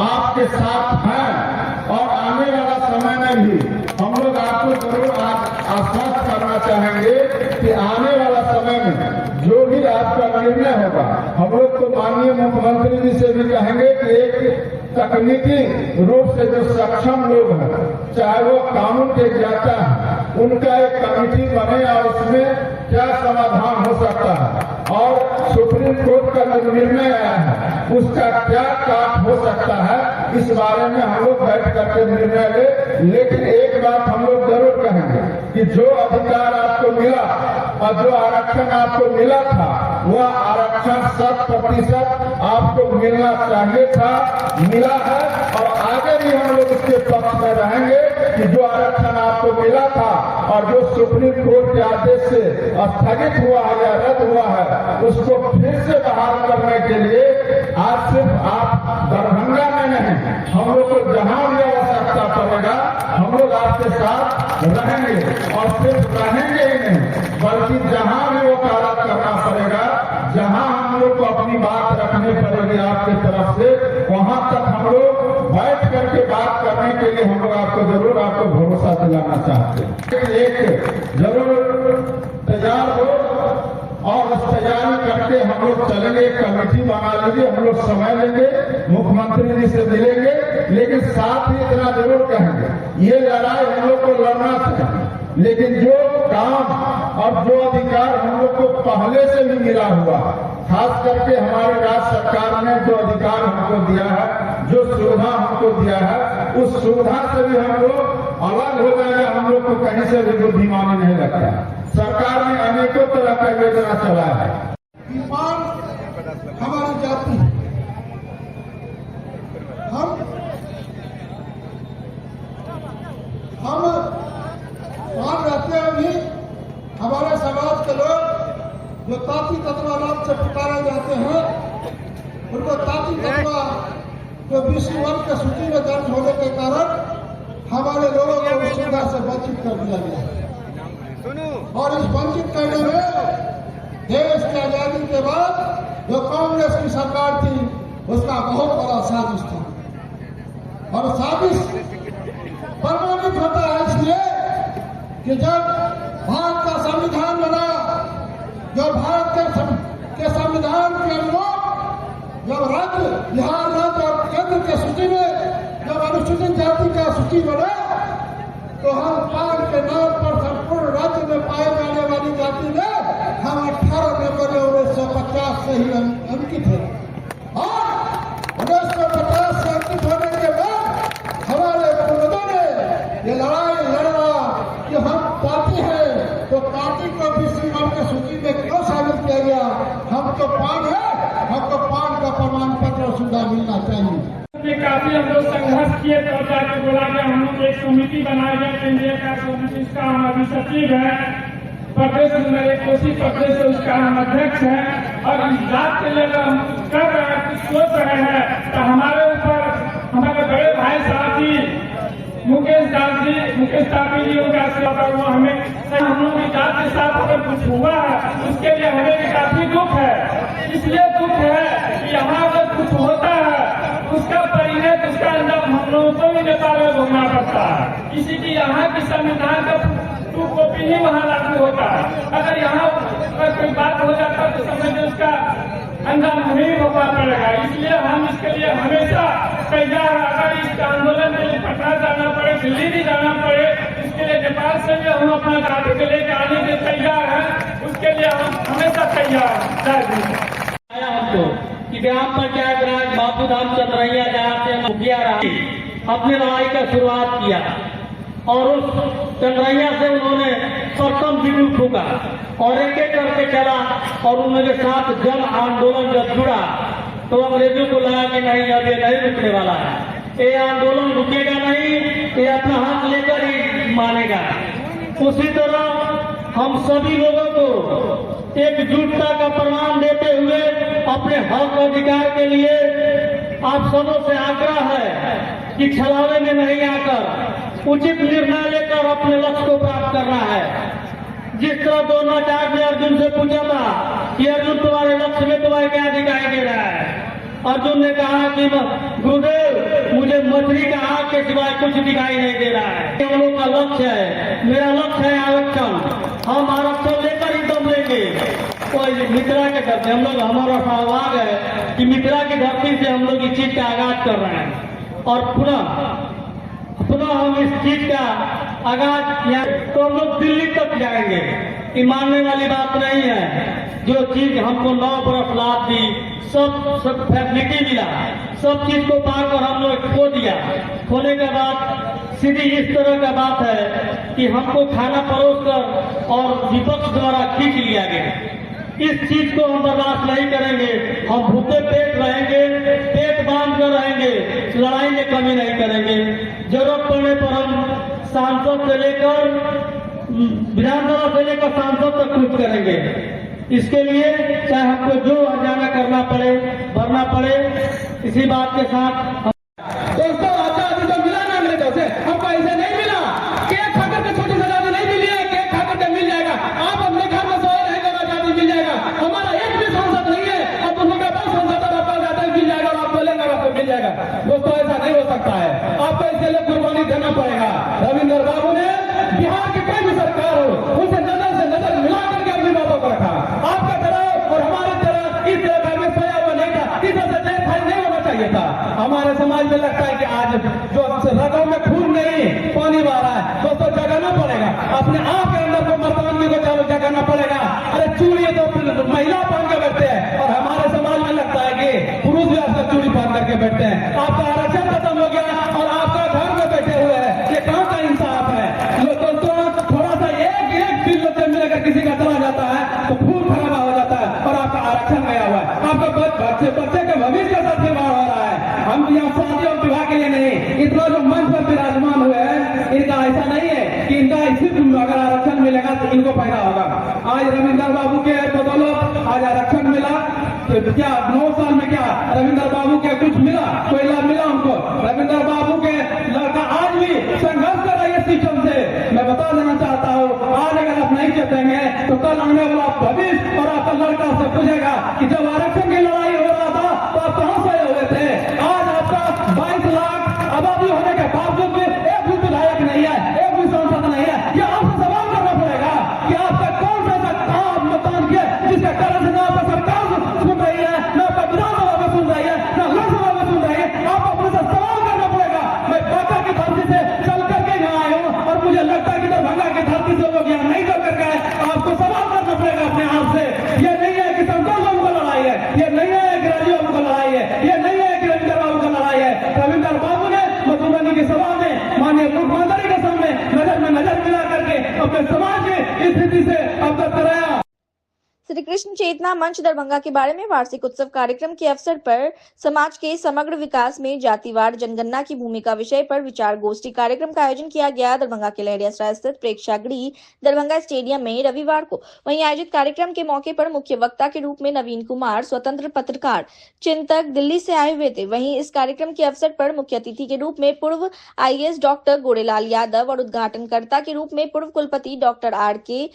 आपके साथ हैं और आने वाला समय में भी हम लोग आपको जरूर आश्वस्त करना चाहेंगे कि आने वाला समय में जो भी आपका निर्णय होगा, हम लोग तो माननीय मुख्यमंत्री जी से भी कहेंगे कि एक तकनीकी रूप से जो सक्षम लोग हैं, चाहे वो कानून के ज्ञाता है, उनका एक कमेटी बने और उसमें क्या समाधान हो सकता है और सुप्रीम कोर्ट का जो निर्णय आया है उसका क्या काट हो सकता है, इस बारे में हम लोग बैठ करके निर्णय ले। लेकिन एक बात हम लोग जरूर कहेंगे कि जो अधिकार आपको मिला और जो आरक्षण आपको मिला था, वह आरक्षण 100% आपको मिलना चाहिए था, मिला है और आगे भी हम लोग उसके पक्ष में रहेंगे कि जो आरक्षण आपको मिला था और जो सुप्रीम कोर्ट के आदेश से स्थगित हुआ है या रद्द हुआ है, उसको फिर से बहाल करने के लिए आज सिर्फ आप दरभंगा में नहीं, हम लोग को जहां भी आवश्यकता पड़ेगा हम लोग आपके साथ रहेंगे और सिर्फ रहेंगे ही नहीं बल्कि जहां भी वो कार्य करना पड़ेगा, जहां हम लोग को अपनी बात रखनी पड़ेगी आपकी तरफ से, वहां तक हम लोग बैठ करके बात करने के लिए हम लोग आपको जरूर आपको भरोसा दिलाना चाहते हैं। एक जरूर तैयार हो और उस तैयारी करके हम लोग चलेंगे, कमेटी बना लेंगे, हम लोग समय लेंगे, मुख्यमंत्री जी से मिलेंगे, लेकिन साथ ही इतना जरूर कहेंगे ये लड़ाई हम लोग को लड़ना चाहिए, लेकिन जो काम और जो अधिकार हम लोग को पहले से भी मिला हुआ, खास करके हमारे राज्य सरकार ने जो अधिकार हमको दिया है, जो सुविधा हमको दिया है, उस सुविधा से भी हम लोग अलग हो जाएगा, हम लोग को कहीं से भी बुद्धिमानी नहीं लगता। सरकार ने अनेकों तरह का योजना चलाया है। ईमान हमारी जाति, हम वहां रहते हैं भी हमारे समाज के लोग जो ताती तत्वा नाम से पुकारे जाते हैं, उनको ताती तत्वा जो बीसी वर्ग के सूची में दर्ज होने के कारण हमारे लोगों को उस सुविधा से वंचित कर दिया गया है। और इस वंचित करने में देश की आजादी के बाद जो कांग्रेस की सरकार थी उसका बहुत बड़ा साजिश था, और साजिश प्रमाणित होता है इसलिए कि जब भारत का संविधान बना, जो भारत के संविधान के अनुरूप जब राज्य बिहार राज्य और केंद्र के सूची में जब अनुसूचित जाति का सूची बना, तो हम पान के नाम पर संपूर्ण राज्य में पाए जाने वाली जाति में हम 18 जनवरी 1950 से ही अंकित है, और 1950 से अंकित होने के बाद हमारे पूर्वजों ने ये लड़ाई लड़ा कि हम पार्टी है तो पार्टी को भी सीमा के सूची में सुविधा मिलना चाहिए। काफी हम लोग संघर्ष किए तो जाके बोला कि हम लोग एक समिति बनाए गए केंद्रीय कार्य समिति, इसका हम अभी सचिव है, प्रदेश मेरे कोसी प्रदेश से उसका हम अध्यक्ष हैं। और इस बात के लिए हम कर रहे हैं, कुछ सोच रहे हैं तो हमारे ऊपर हमारे बड़े भाई साहब जी मुकेश तापी जी उनका सेवा वो हमें हम लोग की जात के साथ अगर कुछ हुआ है उसके लिए हमें काफी दुख है। इसलिए दुख है कि यहाँ अगर कुछ होता है उसका परिणत उसका अंजाम हम लोगों को भी नेपाल में भोगना पड़ता है। किसी की यहाँ की संविधान का टू कॉपी ही वहाँ लागू होता है। अगर यहाँ कोई बात हो जाता है तो समझे उसका अंजाम हमें ही भोगना पड़ेगा। इसलिए हम इसके लिए हमेशा तैयार, अगर इस आंदोलन के लिए पटना जाना पड़े, दिल्ली भी जाना पड़े, इसके लिए नेपाल से भी हम अपना जाति को लेकर आने के तैयार हैं। उसके लिए हम हमेशा तैयार हैं। हमको कि ग्राम पंचायत राज बापू धाम चंद्रैया जहाँ से मुखिया रही अपनी लड़ाई का शुरुआत किया और उस चंद्रैया से उन्होंने प्रथम बिंदु ठोका और एक एक करके चला और उनके साथ जन आंदोलन जब जुड़ा तो अंग्रेजों को लगा कि नहीं अब ये नहीं रुकने वाला है, ये आंदोलन रुकेगा नहीं, ये अपना हाथ लेकर ही मानेगा। उसी तरह हम सभी लोगों को एकजुटता का प्रमाण देते हुए अपने हक अधिकार के लिए आप सबों से आग्रह है कि छलावे में नहीं आकर उचित निर्णय लेकर अपने लक्ष्य को प्राप्त करना है। जिस तरह द्रोणाचार्य ने अर्जुन से पूछा था कि अर्जुन तुम्हारे लक्ष्य में तुम्हारे क्या दिखाई दे रहा है, अर्जुन ने कहा कि गुरुदेव मुझे मछली का आग के सिवाय कुछ दिखाई नहीं दे रहा है। हम लोग का लक्ष्य है, मेरा लक्ष्य है आरक्षण। हम आरक्षण लेकर ही दम लेंगे। कोई मित्रा के धरती हम लोग, हमारा सौभाग्य है कि मित्रा की धरती से हम लोग इस चीज का आगाज कर रहे हैं और पुनः हम इस चीज का आगाज यहाँ तो हम लोग दिल्ली तक जाएंगे। ये मानने वाली बात नहीं है। जो चीज हमको 9 बरस लाभ दी, सब फैसिलिटी मिला, सब चीज को पाकर हम लोग खो दिया। खोने के बाद सीधी इस तरह का बात है कि हमको खाना परोस कर और विपक्ष द्वारा खींच लिया गया। इस चीज को हम बर्दाश्त नहीं करेंगे। हम भूखे पेट रहेंगे, पेट बांध कर रहेंगे, लड़ाई में कमी नहीं करेंगे। जरूरत पड़ने पर हम सांसद से लेकर विधानसभा से लेकर सांसद तक कुछ करेंगे। इसके लिए चाहे हमको जो हर्जाना करना पड़े, भरना पड़े। इसी बात के साथ दोस्तों आजादी तो मिला ना मेरे से, हमको ऐसे नहीं मिला। केक खाकर के छोटी आजादी नहीं मिली है, केक खाकर के मिल जाएगा। आप अपने घर में सोए रहेंगे और आजादी मिल जाएगा। हमारा एक भी सांसद नहीं है और तुम लोग के पास सांसद और आपको आजादी मिल जाएगा और आप बोलेंगे और आपको मिल जाएगा। दोस्तों ऐसा नहीं हो सकता है, आपको इसके लिए कुर्बानी देना पड़ेगा। रविंद्र बाबू ने बिहार की कोई भी सरकार हो उनसे नजर मिला करके अपनी बातों को रखा। आपका तरह और हमारे तरह इस तरह घर में सोया हुआ नहीं था, इस तरह से नहीं होना चाहिए था। हमारे समाज में लगता है कि आज जो रगों में खून नहीं पानी बह रहा है, दोस्तों जगाना पड़ेगा। अपने आप के अंदर को मर्दानगी को जगाना पड़ेगा। अरे चूड़ी तो महिला पहन के बैठते हैं और हमारे समाज में लगता है कि पुरुष भी आपका चूड़ी पहन करके बैठते हैं। आपका आरक्षण खत्म हो गया और आपका घर में बैठे हुए हैं, ये कहाँ का इंसाफ है? दोस्तों थोड़ा सा एक बिल से मिलकर किसी का चला जाता है तो खून खराबा हो जाता है और आपका आरक्षण गया हुआ है। आपका बच्चे के भविष्य का साथ खिलवाड़ हो रहा है। हम यहाँ शादी और विवाह के लिए नहीं, इतना जो मंच पर विराजमान हुए हैं इनका ऐसा नहीं है कि इनका सिर्फ अगर आरक्षण मिलेगा तो इनको फायदा होगा। आज रविंद्र बाबू के बदौलत आज आरक्षण मिला तो क्या 9 साल में क्या रविंद्र बाबू के कुछ मिला? कोई लाभ मिला उनको? रविंद्र बाबू के लड़का आज भी संघर्ष कर रही है सिस्टम से। मैं बता देना चाहता हूँ, आज अगर आप नहीं जीतेंगे तो कल आने वाला भविष्य और आपका लड़का से पूछेगा कि जब आरक्षण की लड़ाई हो रहा था तो आप कहाँ से हुए थे? आज आपका 22 लाख आबादी होने के बावजूद भी एक भी विधायक नहीं है, एक भी सांसद नहीं है। ये आपसे सवाल करना पड़ेगा कि आपका कौन सा काम मतदान किया जिसके कारण से ना आपका सरकार सुन रही है, ना आपका विधानसभा में सुन रही है, ना लोकसभा में कृष्ण चेतना मंच दरभंगा के बारे में वार्षिक उत्सव कार्यक्रम के अवसर पर समाज के समग्र विकास में जातिवार जनगणना की भूमिका विषय पर विचार गोष्ठी कार्यक्रम का आयोजन किया गया। दरभंगा के लहरियासराय स्थित प्रेक्षागृह दरभंगा स्टेडियम में रविवार को वहीं आयोजित कार्यक्रम के मौके पर मुख्य वक्ता के रूप में नवीन कुमार स्वतंत्र पत्रकार चिंतक दिल्ली से आए हुए थे। वहीं इस कार्यक्रम के अवसर पर मुख्य अतिथि के रूप में पूर्व IAS डॉक्टर गोरेलाल यादव और उद्घाटनकर्ता के रूप में पूर्व कुलपति डॉक्टर RK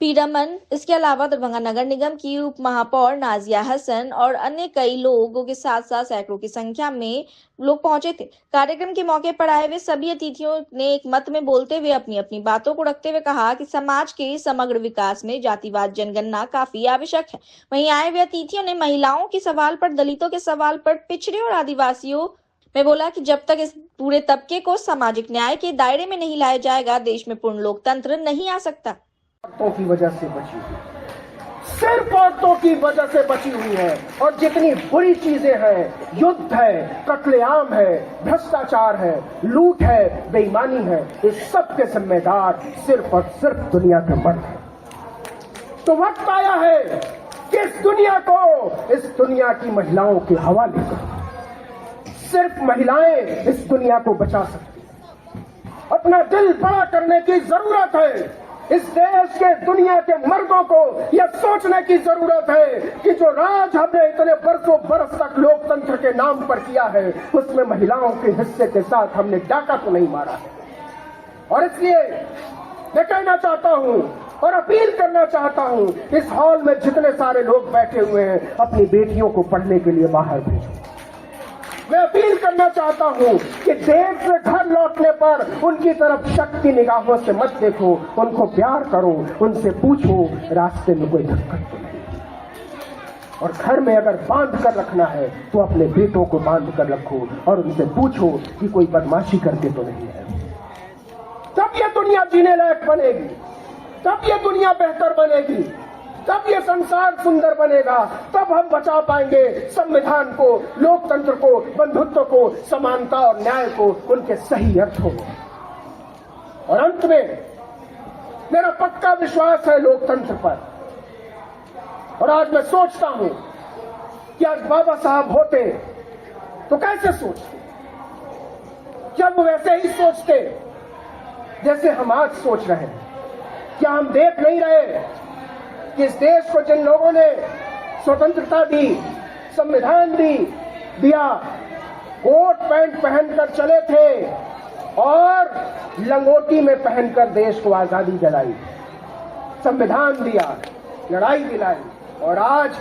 पीरमन, इसके अलावा दरभंगा नगर निगम की उप महापौर नाजिया हसन और अन्य कई लोगों के साथ साथ सैकड़ों की संख्या में लोग पहुंचे थे। कार्यक्रम के मौके पर आए हुए सभी अतिथियों ने एक मत में बोलते हुए अपनी अपनी बातों को रखते हुए कहा कि समाज के समग्र विकास में जातिवाद जनगणना काफी आवश्यक है। वहीं आए हुए अतिथियों ने महिलाओं के सवाल पर, दलितों के सवाल पर, पिछड़े और आदिवासियों में बोला कि जब तक इस पूरे तबके को सामाजिक न्याय के दायरे में नहीं लाया जाएगा, देश में पूर्ण लोकतंत्र नहीं आ सकता। औरतों की वजह से बची हुई, सिर्फ औरतों की वजह से बची हुई है। और जितनी बुरी चीजें हैं, युद्ध है, कत्लेआम है, भ्रष्टाचार है, लूट है, बेईमानी है, इस सब के जिम्मेदार सिर्फ और सिर्फ दुनिया के मर्द हैं। तो वक्त आया है कि इस दुनिया को, इस दुनिया की महिलाओं के हवाले करो। सिर्फ महिलाएं इस दुनिया को बचा सकती हैं। अपना दिल बड़ा करने की जरूरत है। इस देश के, दुनिया के मर्दों को यह सोचने की जरूरत है कि जो राज हमने इतने बरसों बरस तक लोकतंत्र के नाम पर किया है, उसमें महिलाओं के हिस्से के साथ हमने डाका तो नहीं मारा है। और इसलिए मैं कहना चाहता हूं और अपील करना चाहता हूं, इस हॉल में जितने सारे लोग बैठे हुए हैं, अपनी बेटियों को पढ़ने के लिए बाहर भेजो। मैं अपील करना चाहता हूं कि देश से घर लौटने पर उनकी तरफ शक की निगाहों से मत देखो, उनको प्यार करो, उनसे पूछो रास्ते में कोई दिक्कत तो नहीं। और घर में अगर बांध कर रखना है तो अपने बेटों को बांध कर रखो और उनसे पूछो कि कोई बदमाशी करके तो नहीं है। तब ये दुनिया जीने लायक बनेगी, तब ये दुनिया बेहतर बनेगी, तब ये संसार सुंदर बनेगा, तब हम बचा पाएंगे संविधान को, लोकतंत्र को, बंधुत्व को, समानता और न्याय को उनके सही अर्थों में। और अंत में मेरा पक्का विश्वास है लोकतंत्र पर। और आज मैं सोचता हूं कि आज बाबा साहब होते तो कैसे सोचते, जब वैसे ही सोचते जैसे हम आज सोच रहे हैं। क्या हम देख नहीं रहे कि इस देश को जिन लोगों ने स्वतंत्रता दी, संविधान दिया, कोट पैंट पहनकर चले थे और लंगोटी में पहनकर देश को आजादी दिलाई, संविधान दिया, लड़ाई दिलाई, और आज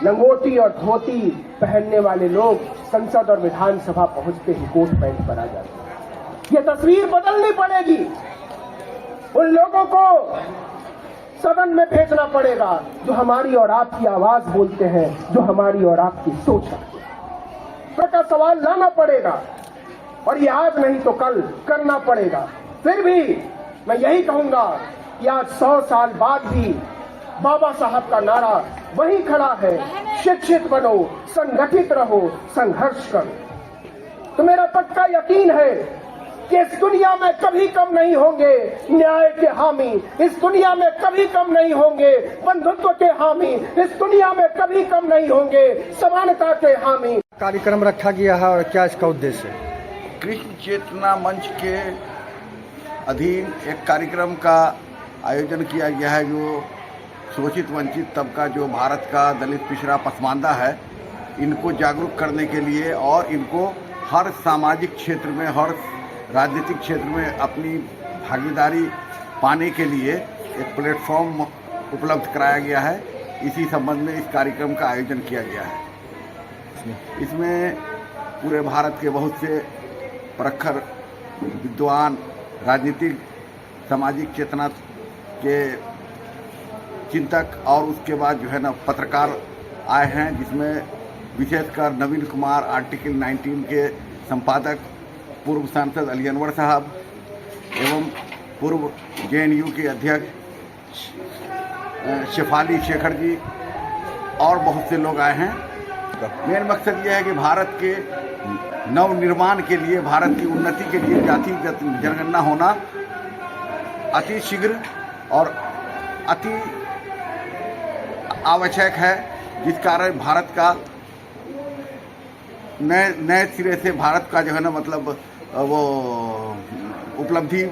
लंगोटी और धोती पहनने वाले लोग संसद और विधानसभा पहुंचते ही कोट पैंट पर आ जाते हैं। ये तस्वीर बदलनी पड़ेगी। उन लोगों को सदन में भेजना पड़ेगा जो हमारी और आपकी आवाज बोलते हैं, जो हमारी और आपकी सोच रखते हैं। का सवाल लाना पड़ेगा और ये आज नहीं तो कल करना पड़ेगा। फिर भी मैं यही कहूंगा कि आज 100 साल बाद भी बाबा साहब का नारा वही खड़ा है, शिक्षित बनो, संगठित रहो, संघर्ष करो। तो मेरा पक्का यकीन है कि इस दुनिया में कभी कम नहीं होंगे न्याय के हामी, इस दुनिया में कभी कम नहीं होंगे बंधुत्व के हामी, इस दुनिया में कभी कम नहीं होंगे समानता के हामी। कार्यक्रम रखा गया है और क्या इसका उद्देश्य है? कृष्ण चेतना मंच के अधीन एक कार्यक्रम का आयोजन किया गया है जो शोषित वंचित तबका, जो भारत का दलित पिछड़ा पसमानदा है, इनको जागरूक करने के लिए और इनको हर सामाजिक क्षेत्र में, हर राजनीतिक क्षेत्र में अपनी भागीदारी पाने के लिए एक प्लेटफॉर्म उपलब्ध कराया गया है। इसी संबंध में इस कार्यक्रम का आयोजन किया गया है। इसमें पूरे भारत के बहुत से प्रखर विद्वान, राजनीतिक, सामाजिक चेतना के चिंतक और उसके बाद जो है ना पत्रकार आए हैं, जिसमें विशेषकर नवीन कुमार, आर्टिकल 19 के संपादक, पूर्व सांसद अली अनवर साहब एवं पूर्व JNU के अध्यक्ष शेफाली शेखर जी और बहुत से लोग आए हैं। मेन मकसद यह है कि भारत के नवनिर्माण के लिए, भारत की उन्नति के लिए जातिगत जनगणना होना अति शीघ्र और अति आवश्यक है, जिस कारण भारत का नए सिरे से भारत का जो है ना मतलब वो उपलब्धि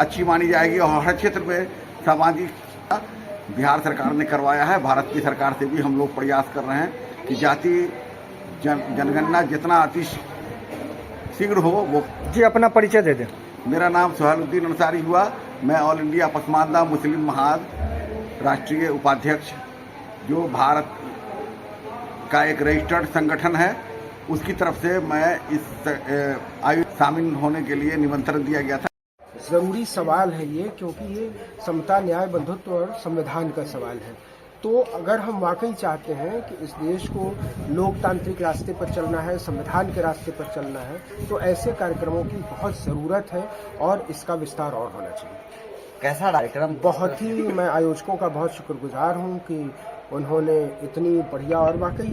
अच्छी मानी जाएगी और हर क्षेत्र में सामाजिक बिहार सरकार ने करवाया है। भारत की सरकार से भी हम लोग प्रयास कर रहे हैं कि जाति जनगणना जितना अति शीघ्र हो वो। जी अपना परिचय दे दें। मेरा नाम सुहैलुद्दीन अंसारी हुआ। मैं ऑल इंडिया पसमानदा मुस्लिम महाद राष्ट्रीय उपाध्यक्ष, जो भारत का एक रजिस्टर्ड संगठन है, उसकी तरफ से मैं इस आयोजन शामिल होने के लिए निमंत्रण दिया गया था। जरूरी सवाल है ये, क्योंकि ये समता, न्याय, बंधुत्व और संविधान का सवाल है। तो अगर हम वाकई चाहते हैं कि इस देश को लोकतांत्रिक रास्ते पर चलना है, संविधान के रास्ते पर चलना है, तो ऐसे कार्यक्रमों की बहुत ज़रूरत है और इसका विस्तार और होना चाहिए। कैसा कार्यक्रम? बहुत ही मैं आयोजकों का बहुत शुक्रगुजार हूँ कि उन्होंने इतनी बढ़िया, और वाकई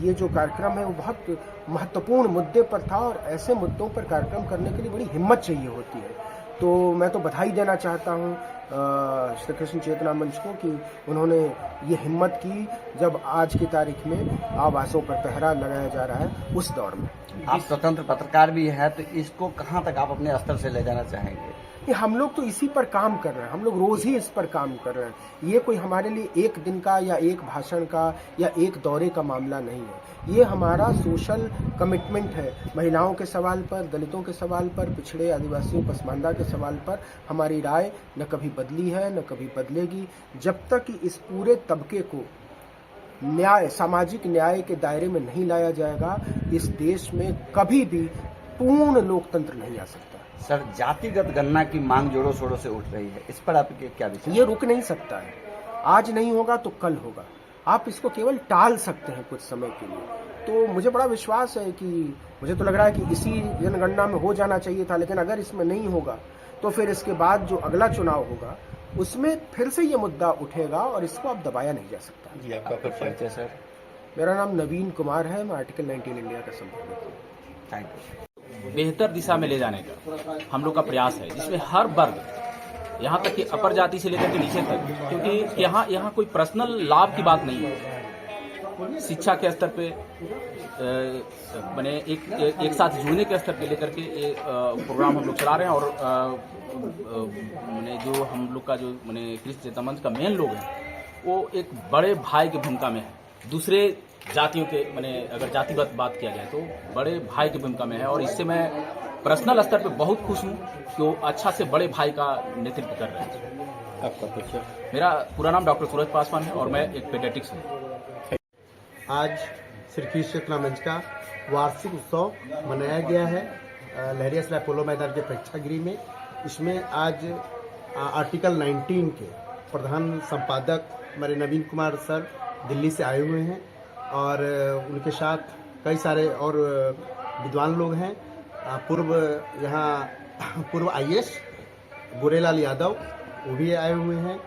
ये जो कार्यक्रम है वो बहुत महत्वपूर्ण मुद्दे पर था और ऐसे मुद्दों पर कार्यक्रम करने के लिए बड़ी हिम्मत चाहिए होती है। तो मैं तो बधाई देना चाहता हूँ श्री कृष्ण चेतना मंच को कि उन्होंने ये हिम्मत की, जब आज की तारीख में आवासों पर पहरा लगाया जा रहा है उस दौर में। आप स्वतंत्र पत्रकार भी हैं, तो इसको कहाँ तक आप अपने स्तर से ले जाना चाहेंगे? हम लोग तो इसी पर काम कर रहे हैं, हम लोग रोज ही इस पर काम कर रहे हैं। ये कोई हमारे लिए एक दिन का या एक भाषण का या एक दौरे का मामला नहीं है। ये हमारा सोशल कमिटमेंट है। महिलाओं के सवाल पर, दलितों के सवाल पर, पिछड़े आदिवासियों पसमानदा के सवाल पर हमारी राय न कभी बदली है न कभी बदलेगी, जब तक कि इस पूरे तबके को न्याय, सामाजिक न्याय के दायरे में नहीं लाया जाएगा, इस देश में कभी भी पूर्ण लोकतंत्र नहीं आ सकता। सर, जातिगत गणना की मांग जोरों शोरों से उठ रही है, इस पर आपके क्या विचार? ये रुक नहीं सकता है। आज नहीं होगा तो कल होगा। आप इसको केवल टाल सकते हैं कुछ समय के लिए। तो मुझे बड़ा विश्वास है कि, मुझे तो लग रहा है कि इसी जनगणना में हो जाना चाहिए था, लेकिन अगर इसमें नहीं होगा तो फिर इसके बाद जो अगला चुनाव होगा उसमें फिर से ये मुद्दा उठेगा और इसको अब दबाया नहीं जा सकता। जी, आपका परिचय सर? मेरा नाम नवीन कुमार है, मैं आर्टिकल 19 इंडिया का संपादक हूँ। Thank you. बेहतर दिशा में ले जाने का हम लोग का प्रयास है, जिसमें हर वर्ग, यहाँ तक कि अपर जाति से लेकर के नीचे तक, क्योंकि यहाँ कोई पर्सनल लाभ की बात नहीं है। शिक्षा के स्तर पे मैंने एक साथ जुड़ने के स्तर पे लेकर के ये प्रोग्राम हम लोग चला रहे हैं। और मैंने जो हम लोग का जो मैंने कृष्ण चेतना मंच का मेन लोग हैं, वो एक बड़े भाई की भूमिका में है। दूसरे जातियों के, मैंने अगर जातिगत बात किया जाए तो बड़े भाई की भूमिका में है, और इससे मैं पर्सनल स्तर पे बहुत खुश हूँ कि वो अच्छा से बड़े भाई का नेतृत्व कर रहे हैं। आपका परिचय? मेरा पूरा नाम डॉक्टर सूरज पासवान है और मैं एक पेडियाट्रिक्स हूँ। आज श्री कृष्ण चेतना मंच का वार्षिक उत्सव मनाया गया है लहरियासराय पोलो मैदान के प्रेक्षागृह में। इसमें आज आर्टिकल 19 के प्रधान संपादक हमारे नवीन कुमार सर दिल्ली से आए हुए हैं, और उनके साथ कई सारे और विद्वान लोग हैं। पूर्व IAS गोरेलाल यादव वो भी आए हुए हैं।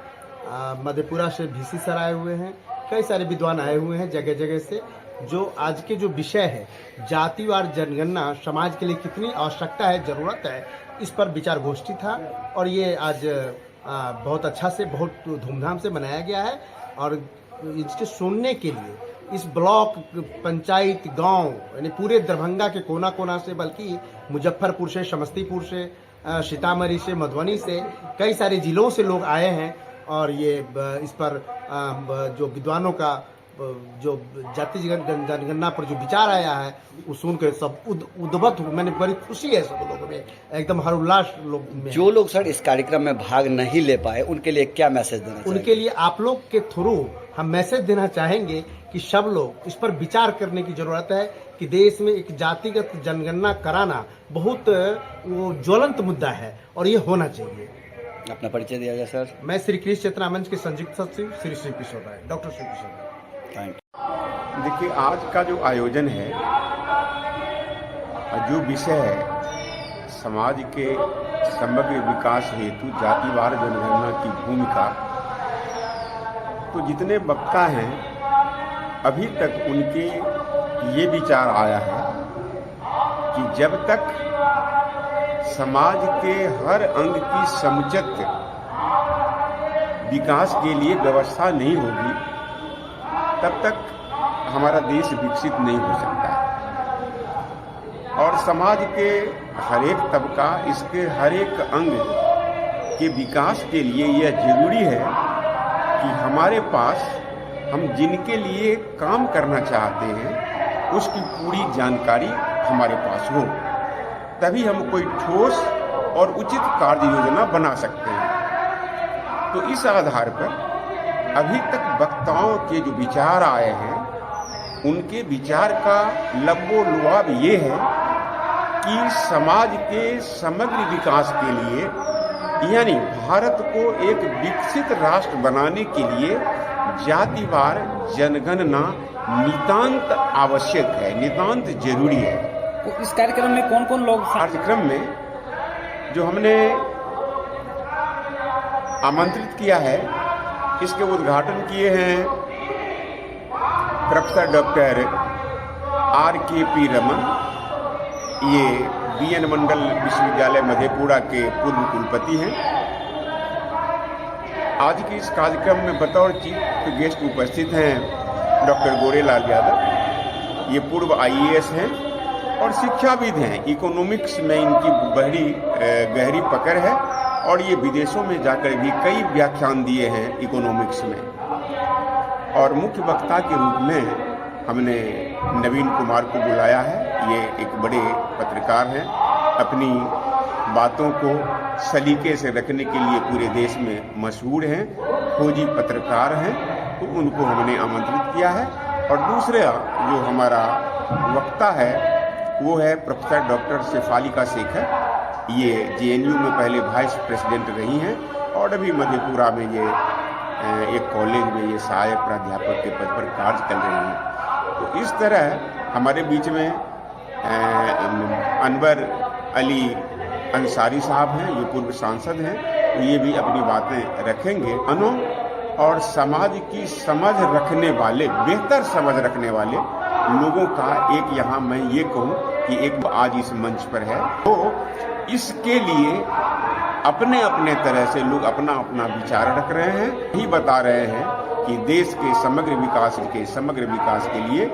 मधेपुरा से VC सर आए हुए हैं। कई सारे विद्वान आए हुए हैं जगह जगह से। जो आज के जो विषय है, जातिवार जनगणना समाज के लिए कितनी आवश्यकता है, जरूरत है, इस पर विचार गोष्ठी था। और ये आज बहुत अच्छा से, बहुत धूमधाम से मनाया गया है। और इसके सुनने के लिए इस ब्लॉक, पंचायत, गांव, यानी पूरे दरभंगा के कोना कोना से, बल्कि मुजफ्फरपुर से, समस्तीपुर से, सीतामढ़ी से, मधुबनी से, कई सारे जिलों से लोग आए हैं। और ये इस पर जो विद्वानों का जो जाति जनगणना पर जो विचार आया है वो सुन कर सब उद्भूत, मैंने बड़ी खुशी है सब लोगों में, एकदम हर्षोल्लास लोग में। जो लोग सर इस कार्यक्रम में भाग नहीं ले पाए, उनके लिए क्या मैसेज देना चाहिए? उनके लिए आप लोग के थ्रू हम मैसेज देना चाहेंगे कि सब लोग इस पर विचार करने की जरूरत है कि देश में एक जातिगत जनगणना कराना बहुत वो ज्वलंत मुद्दा है और ये होना चाहिए। अपना परिचय दिया जाए सर? मैं श्री कृष्ण चेतना मंच के संयुक्त सचिव Shri Kishore Rai, doctor Shri Kishore Rai. Thank you. देखिए, आज का जो आयोजन है, जो विषय है समाज के समग्र विकास हेतु जातिवार जनगणना की भूमिका, तो जितने वक्ता हैं अभी तक उनके ये विचार आया है कि जब तक समाज के हर अंग की समुचित विकास के लिए व्यवस्था नहीं होगी तब तक हमारा देश विकसित नहीं हो सकता। और समाज के हर एक तबका, इसके हर एक अंग के विकास के लिए यह जरूरी है कि हमारे पास हम जिनके लिए काम करना चाहते हैं उसकी पूरी जानकारी हमारे पास हो, तभी हम कोई ठोस और उचित कार्य योजना बना सकते हैं। तो इस आधार पर अभी तक वक्ताओं के जो विचार आए हैं उनके विचार का लबो-लुआब ये है कि समाज के समग्र विकास के लिए, यानी भारत को एक विकसित राष्ट्र बनाने के लिए जातिवार जनगणना नितांत आवश्यक है, नितांत जरूरी है। तो इस कार्यक्रम में कौन कौन लोग? कार्यक्रम में जो हमने आमंत्रित किया है, इसके उद्घाटन किए हैं प्रोफेसर डॉक्टर R.K.P. रमन, ये BN मंडल विश्वविद्यालय मधेपुरा के पूर्व कुलपति हैं। आज के इस कार्यक्रम में बतौर चीफ गेस्ट उपस्थित हैं डॉक्टर गोरेलाल यादव, ये पूर्व IAS हैं और शिक्षाविद हैं। इकोनॉमिक्स में इनकी गहरी पकड़ है और ये विदेशों में जाकर भी कई व्याख्यान दिए हैं इकोनॉमिक्स में। और मुख्य वक्ता के रूप में हमने नवीन कुमार को बुलाया है। ये एक बड़े पत्रकार हैं, अपनी बातों को सलीके से रखने के लिए पूरे देश में मशहूर हैं, खोजी पत्रकार हैं, तो उनको हमने आमंत्रित किया है। और दूसरा जो हमारा वक्ता है वो है प्रोफेसर डॉक्टर शेफालिका शेखर, ये JNU में पहले वाइस प्रेसिडेंट रही हैं और अभी मधेपुरा में ये एक कॉलेज में ये सहायक प्राध्यापक के पद पर कार्य कर रही हैं। तो इस तरह हमारे बीच में अनवर अली अंसारी साहब हैं, ये पूर्व सांसद हैं, तो ये भी अपनी बातें रखेंगे। और समाज की समझ रखने वाले, बेहतर समझ रखने वाले लोगों का एक यहाँ मैं ये कहूँ कि एक आज इस मंच पर है, तो इसके लिए अपने अपने तरह से लोग अपना अपना विचार रख रहे हैं, यही बता रहे हैं कि देश के समग्र विकास के लिए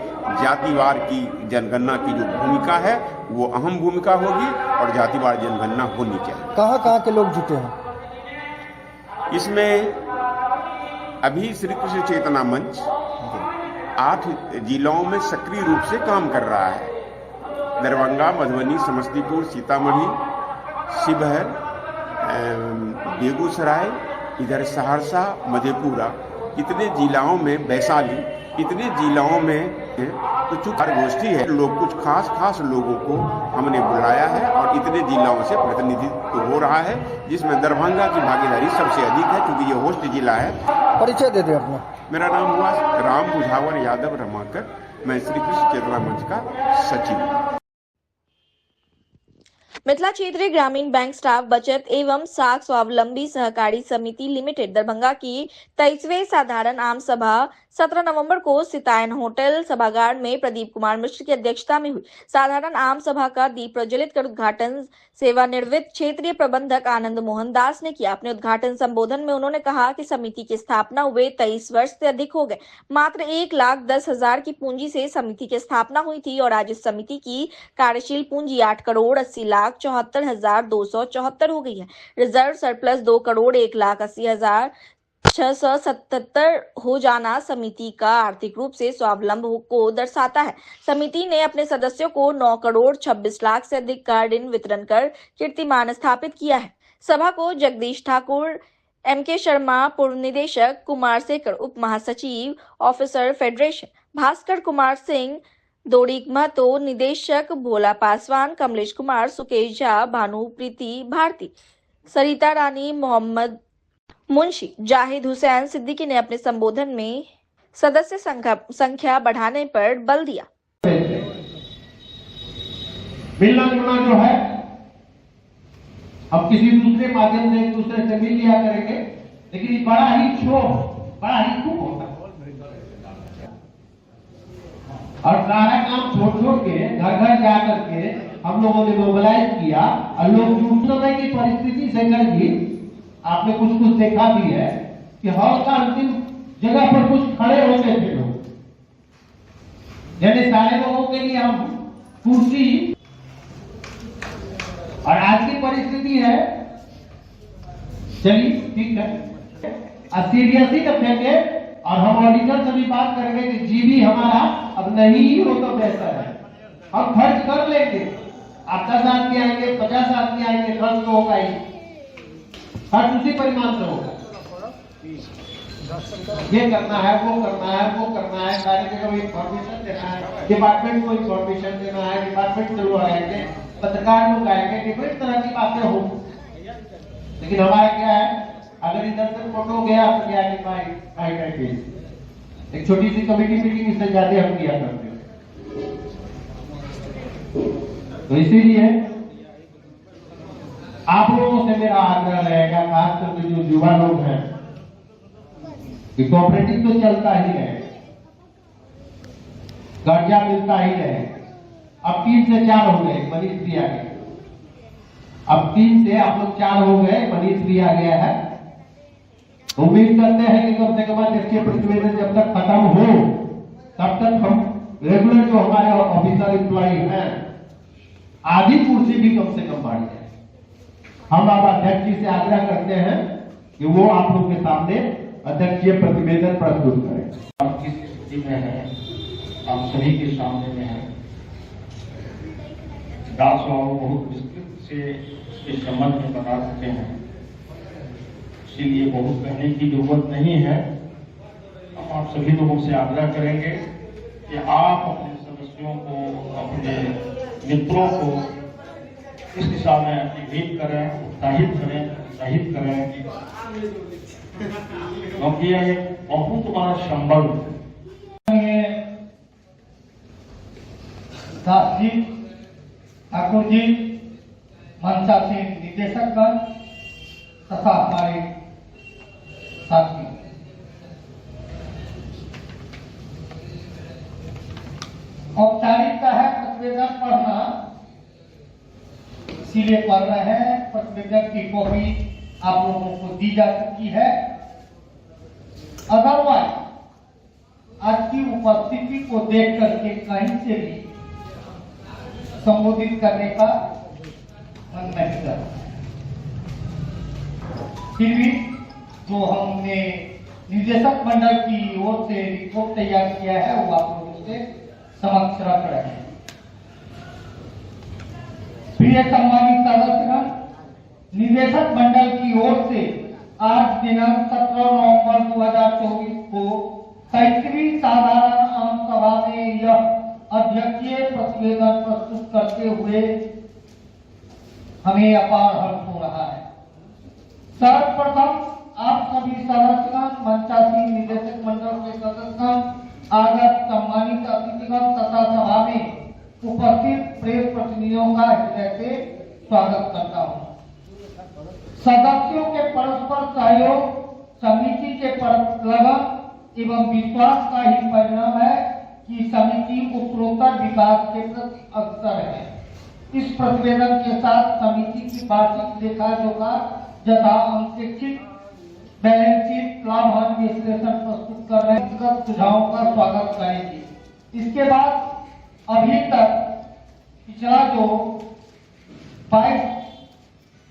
जातिवार की जनगणना की जो भूमिका है वो अहम भूमिका होगी और जातिवार जनगणना होनी चाहिए। कहाँ के लोग जुटे हैं इसमें? अभी श्री कृष्ण चेतना मंच 8 जिलों में सक्रिय रूप से काम कर रहा है। दरभंगा, मधुबनी, समस्तीपुर, सीतामढ़ी, शिवहर, बेगूसराय, इधर सहरसा, मधेपुरा, इतने जिलाओं में, वैशाली, इतने जिलाओं में तो चूंकि गोष्ठी है, लोग कुछ खास लोगों को हमने बुलाया है और इतने जिलाओं से प्रतिनिधित्व हो रहा है, जिसमें दरभंगा की भागीदारी सबसे अधिक है क्योंकि ये होस्ट जिला है। परिचय दे दे अपना। मेरा नाम हुआ राम बुझावर यादव रमाकर, मैं श्री कृष्ण चेतना मंच का सचिव हूँ। मिथिला क्षेत्रीय ग्रामीण बैंक स्टाफ बचत एवं साख स्वावलंबी सहकारी समिति लिमिटेड दरभंगा की 23वें साधारण आम सभा 17 नवंबर को सितायन होटल सभागार में प्रदीप कुमार मिश्र की अध्यक्षता में हुई। साधारण आम सभा का दीप प्रज्वलित कर उद्घाटन सेवानिवृत्त क्षेत्रीय प्रबंधक आनंद मोहन दास ने किया। अपने उद्घाटन संबोधन में उन्होंने कहा कि समिति की स्थापना हुए 23 वर्ष से अधिक हो गए। मात्र 1,10,000 की पूंजी से समिति की स्थापना हुई थी और आज इस समिति की कार्यशील पूंजी 8,80,74,274 हो गई है। रिजर्व सरप्लस 2,01,80,677 हो जाना समिति का आर्थिक रूप से स्वावलंब को दर्शाता है। समिति ने अपने सदस्यों को 9,26,00,000 से अधिक का ऋण वितरण कर कीर्तिमान स्थापित किया है। सभा को जगदीश ठाकुर, MK शर्मा पूर्व निदेशक, कुमार सेकर उप महासचिव ऑफिसर फेडरेशन, भास्कर कुमार सिंह दोड़ी महतो निदेशक, भोला पासवान, कमलेश कुमार, सुकेश झा, भानु प्रीति भारती, सरिता रानी, मोहम्मद मुंशी, जाहिद हुसैन सिद्दीकी ने अपने संबोधन में सदस्य संख्या बढ़ाने पर बल दिया। मिलना जुलना जो है अब किसी दूसरे माध्यम से एक दूसरे से मिल लिया करेंगे, लेकिन बड़ा ही खूब होता है और सारा काम छोड़ के घर जा करके हम लोगों ने मोबिलाइज किया और लोग उस समय की परिस्थिति से कर भी आपने कुछ देखा भी है कि हॉल का अंतिम जगह पर कुछ खड़े होते थे लोग, यानी सारे लोगों के लिए हम कुर्सी, और आज की परिस्थिति है, चलिए ठीक है, सीरियसली रखेंगे और हम ऑडिटर से भी बात करेंगे कि जीबी हमारा अब नहीं हो तो बेहतर है, हम खर्च कर लेंगे, आप 10 आदमी आएंगे, 50 आदमी आएंगे, खर्च तो होगा ही, खर्च उसी परिमाण से होगा। ये करना है, वो करना है, वो करना है, सारी जगह इन्फॉर्मेशन देना है, डिपार्टमेंट को इन्फॉर्मेशन देना है, डिपार्टमेंट से लोग आएंगे, पत्रकार लोग आएंगे, डिफरेंट तरह की बातें होंगी। लेकिन हमारा क्या है, अगर इधर से फोटो गया तो क्या एक छोटी सी कमेटी मीटिंग इससे ज्यादा हम किया करते हैं। तो इसीलिए आप लोगों से मेरा आग्रह रहेगा, खासकर जो युवा लोग हैं, कि कोऑपरेटिव तो चलता ही रहे, कर्जा मिलता ही रहे। अब 3 से 4 हो गए, मनीष भी आ गए, अब 3 से आप लोग 4 हो गए, मनीष भी आ गया है। उम्मीद करते हैं कि कम से कम अध्यक्षीय प्रतिवेदन जब तक खत्म हो तब तक हम रेगुलर जो हमारे ऑफिसर एम्प्लॉई हैं, आधी कुर्सी भी कम से कम बढ़ जाए। हम अब अध्यक्ष जी से आग्रह करते हैं कि वो आप लोग के सामने अध्यक्षीय प्रतिवेदन प्रस्तुत करें। हम किस स्थिति में है, हम सभी के सामने में है। विधानसभा बहुत विस्तृत से इस संबंध में बता सकते हैं, इसीलिए बहुत कहने की जरूरत नहीं है। हम आप सभी लोगों से आग्रह करेंगे कि आप अपने सदस्यों को, अपने मित्रों को इस दिशा में एक्टिवेट करें, उत्साहित करें, क्योंकि यह एक बहुत बड़ा संबल ठाकुर जी, मनसा से निदेशकगण तथा हमारे साथी, औपचारिकता है प्रतिवेदन पढ़ना, इसीलिए पढ़ रहे हैं। प्रतिवेदन की कॉपी आप लोगों को दी जा चुकी है। अदरवाइज आज की उपस्थिति को देख करके कहीं से भी संबोधित करने का मन नहीं कर, फिर भी जो हमने निदेशक मंडल की ओर से रिपोर्ट तैयार किया है वो आप लोगों से समक्ष रख रहे हैं। प्रिय सम्मानित सदस्यगण, निदेशक मंडल की ओर से आज दिनांक 17 नवंबर 2024 को 37वीं साधारण आम सभा में यह अध्यक्षीय प्रतिवेदन प्रस्तुत करते हुए हमें अपार हर्ष हो रहा है। सर्वप्रथम आप सभी सदस्यगण, मंचासी निदेशक मंडल के सदस्यगण, आगत सम्मानित अतिथिगण तथा सभा में उपस्थित प्रेस प्रतिनिधियों का हृदय से स्वागत करता हूँ। सदस्यों के परस्पर सहयोग समिति के लगन एवं विश्वास का ही परिणाम है कि समिति उत्तरोत्तर विकास के प्रति अग्रसर है। इस प्रतिवेदन के साथ समिति की वार्षिक लेखा जोखा यथा अंकेक्षित बैलेंस शीट, लाभ हानि विश्लेषण प्रस्तुत कर रहे व्यक्तिगत सुझावों का स्वागत करेंगे। इसके बाद अभी तक पिछला जो 22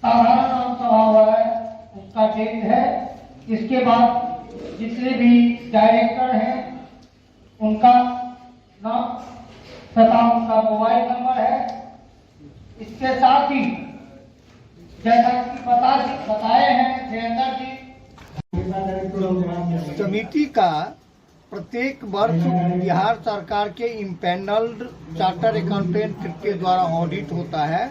साधारण आम सभा हुआ है उसका डेट है। इसके बाद जितने भी डायरेक्टर हैं उनका नाम तथा उनका मोबाइल नंबर है। इसके साथ ही जैसा कि बताए हैं धीरेन्द्र जी, समिति का प्रत्येक वर्ष बिहार सरकार के इम्पैनल्ड चार्टर अकाउंटेंट के द्वारा ऑडिट होता है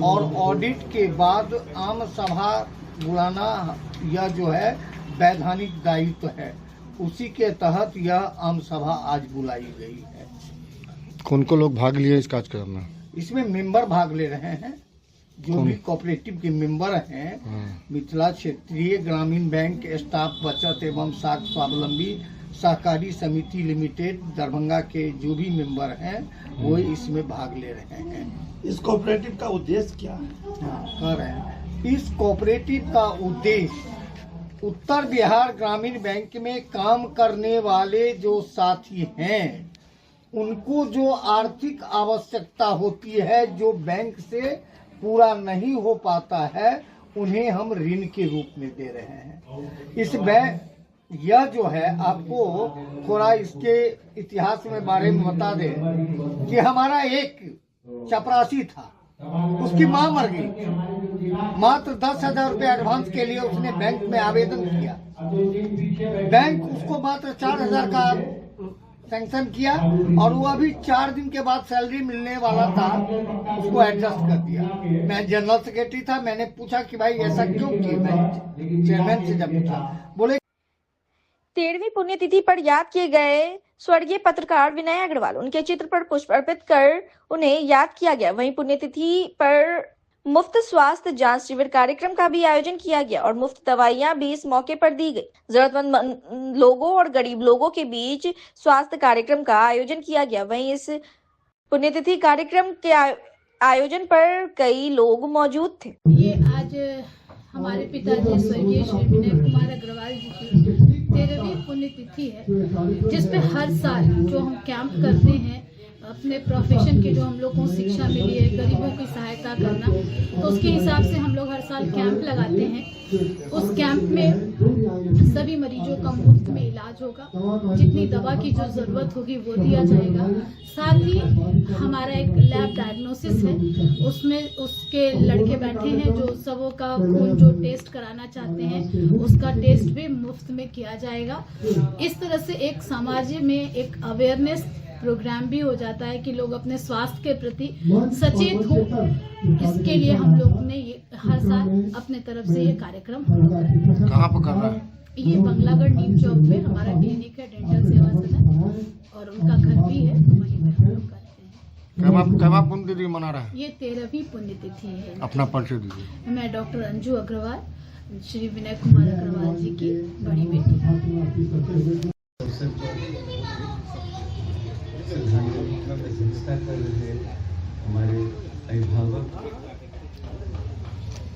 और ऑडिट के बाद आम सभा बुलाना यह जो है वैधानिक दायित्व है। उसी के तहत यह आम सभा आज बुलाई गई है। कौन को लोग भाग लिए इस कार्यक्रम में? इसमें मेंबर भाग ले रहे हैं, जो भी कोऑपरेटिव के मेंबर हैं, मिथिला क्षेत्रीय ग्रामीण बैंक स्टाफ बचत एवं स्वावलंबी सहकारी समिति लिमिटेड दरभंगा के जो भी मेंबर हैं वो इसमें भाग ले रहे हैं। इस कोऑपरेटिव का उद्देश्य क्या है? कह रहे हैं इस कोऑपरेटिव का उद्देश्य उत्तर बिहार ग्रामीण बैंक में काम करने वाले जो साथी हैं, उनको जो आर्थिक आवश्यकता होती है, जो बैंक से पूरा नहीं हो पाता है, उन्हें हम ऋण के रूप में दे रहे हैं। इस बैंक यह जो है, आपको थोड़ा इसके इतिहास में बारे में बता दें कि हमारा एक चपरासी था, उसकी मां मर गई, मात्र 10,000 रुपये एडवांस के लिए उसने बैंक में आवेदन किया। बैंक उसको मात्र 4,000 का सैंक्शन किया और वो अभी 4 दिन के बाद सैलरी मिलने वाला था, उसको एडजस्ट कर दिया। मैं जनरल सेक्रेटरी था, मैंने पूछा कि भाई ऐसा क्यों किया। मैं चेयरमैन से जब पूछा, बोले 13वीं पुण्यतिथि पर याद किए गए स्वर्गीय पत्रकार विनय अग्रवाल, उनके चित्र पर पुष्प अर्पित कर उन्हें याद किया गया। वहीं पुण्यतिथि पर मुफ्त स्वास्थ्य जांच शिविर कार्यक्रम का भी आयोजन किया गया और मुफ्त दवाइयां भी इस मौके पर दी गई। जरूरतमंद लोगों और गरीब लोगों के बीच स्वास्थ्य कार्यक्रम का आयोजन किया गया। वहीं इस पुण्यतिथि कार्यक्रम के आयोजन पर कई लोग मौजूद थे। ये आज हमारे पिताजी स्वर्गीय श्री विनय कुमार अग्रवाल जी की 13वीं पुण्यतिथि है, जिसपे हर साल जो हम कैंप करते हैं, अपने प्रोफेशन के जो हम लोग को शिक्षा मिली है, गरीबों की सहायता करना, तो उसके हिसाब से हम लोग हर साल कैंप लगाते हैं। उस कैंप में सभी मरीजों का मुफ्त में इलाज होगा, जितनी दवा की जो जरूरत होगी वो दिया जाएगा। साथ ही हमारा एक लैब डायग्नोसिस है, उसमें उसके लड़के बैठे हैं जो सबों का खून जो टेस्ट कराना चाहते हैं, उसका टेस्ट भी मुफ्त में किया जाएगा। इस तरह से एक समाज में एक अवेयरनेस प्रोग्राम भी हो जाता है कि लोग अपने स्वास्थ्य के प्रति सचेत हो। इसके लिए हम लोग ने ये हर साल अपने तरफ से ये कार्यक्रम कहाँ पर कर रहा है? ये बंगलागढ़ नीम चौक पे हमारा क्लिनिक है, डेंटल सेवा सदन, और उनका घर भी है, तो वहीं पे हम लोग करते हैं। कब पुण्यतिथि मना रहा है? ये 13वीं पुण्यतिथि है। अपना परिचय दीजिए। मैं डॉक्टर अंजू अग्रवाल, श्री विनय कुमार अग्रवाल जी की बड़ी बेटी। संस्था कर रहे हमारे अभिभावक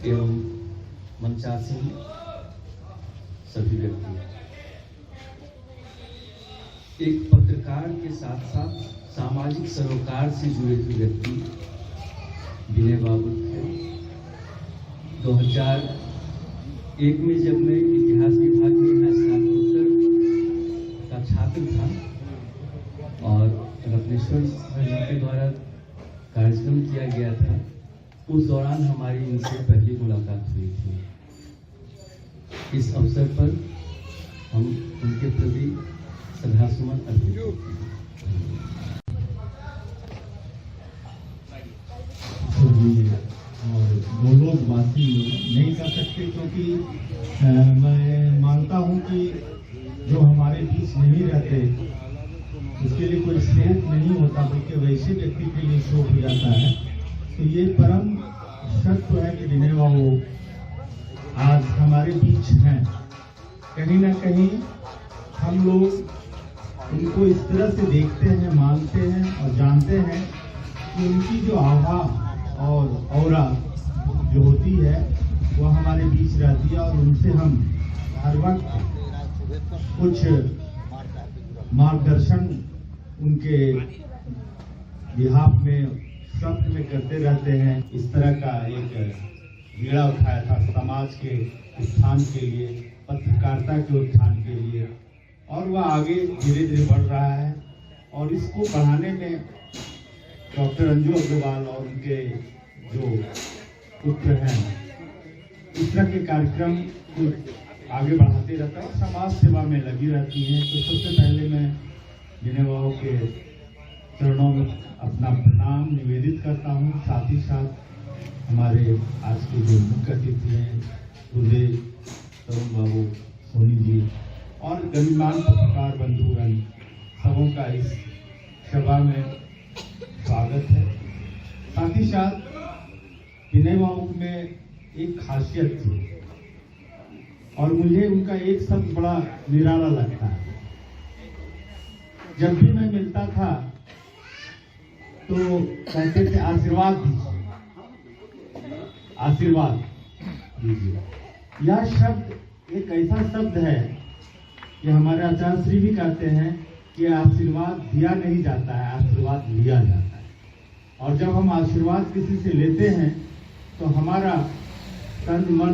एवं मंचासी सभी व्यक्ति, एक पत्रकार के साथ साथ सामाजिक सरोकार से जुड़े हुए व्यक्ति विनय बाबू थे। 2001 में जब मैं इतिहास विभाग में स्नातकोत्तर का छात्र था और रत्नेश्वर जी के द्वारा कार्यक्रम किया गया था, उस दौरान हमारी इनसे पहली मुलाकात हुई थी। इस अवसर पर हम उनके प्रति श्रद्धासुमन अर्पित करते हैं। और वो लोग वासी नहीं कर सकते, क्योंकि मैं मानता हूं कि जो हमारे बीच नहीं रहते उसके लिए कोई शोक नहीं होता, बल्कि वैसे व्यक्ति के लिए शोक हो जाता है। तो ये परम सत्य है कि विनय बाबू आज हमारे बीच हैं। कहीं ना कहीं हम लोग उनको इस तरह से देखते हैं, मानते हैं और जानते हैं कि उनकी जो आभा और औरा जो होती है वो हमारे बीच रहती है, और उनसे हम हर वक्त कुछ मार्गदर्शन उनके बिहाफ में शब्द में करते रहते हैं। इस तरह का एक बीड़ा उठाया था समाज के उत्थान के लिए, पत्रकारिता के उत्थान के लिए, और वह आगे धीरे धीरे बढ़ रहा है। और इसको बढ़ाने में डॉक्टर अंजू अग्रवाल और उनके जो पुत्र हैं, इस तरह के कार्यक्रम को आगे बढ़ाते रहता है और समाज सेवा में लगी रहती हैं। तो सबसे पहले मैं विनय बाबू के चरणों में अपना प्रणाम निवेदित करता हूँ। साथ ही साथ हमारे आज के जो मुख्य अतिथि हैं गुरुदेव तरुण बाबू सोनी जी और गणमान्य पत्रकार बंधुगण, सबों का इस सभा में स्वागत है। साथ ही साथ विनय बाबू में एक खासियत थी और मुझे उनका एक शब्द बड़ा निराला लगता है। जब भी मैं मिलता था तो कहते थे आशीर्वाद दीजिए, आशीर्वाद दीजिए। यह शब्द एक ऐसा शब्द है कि हमारे आचार्य श्री भी कहते हैं कि आशीर्वाद दिया नहीं जाता है, आशीर्वाद लिया जाता है। और जब हम आशीर्वाद किसी से लेते हैं तो हमारा तन मन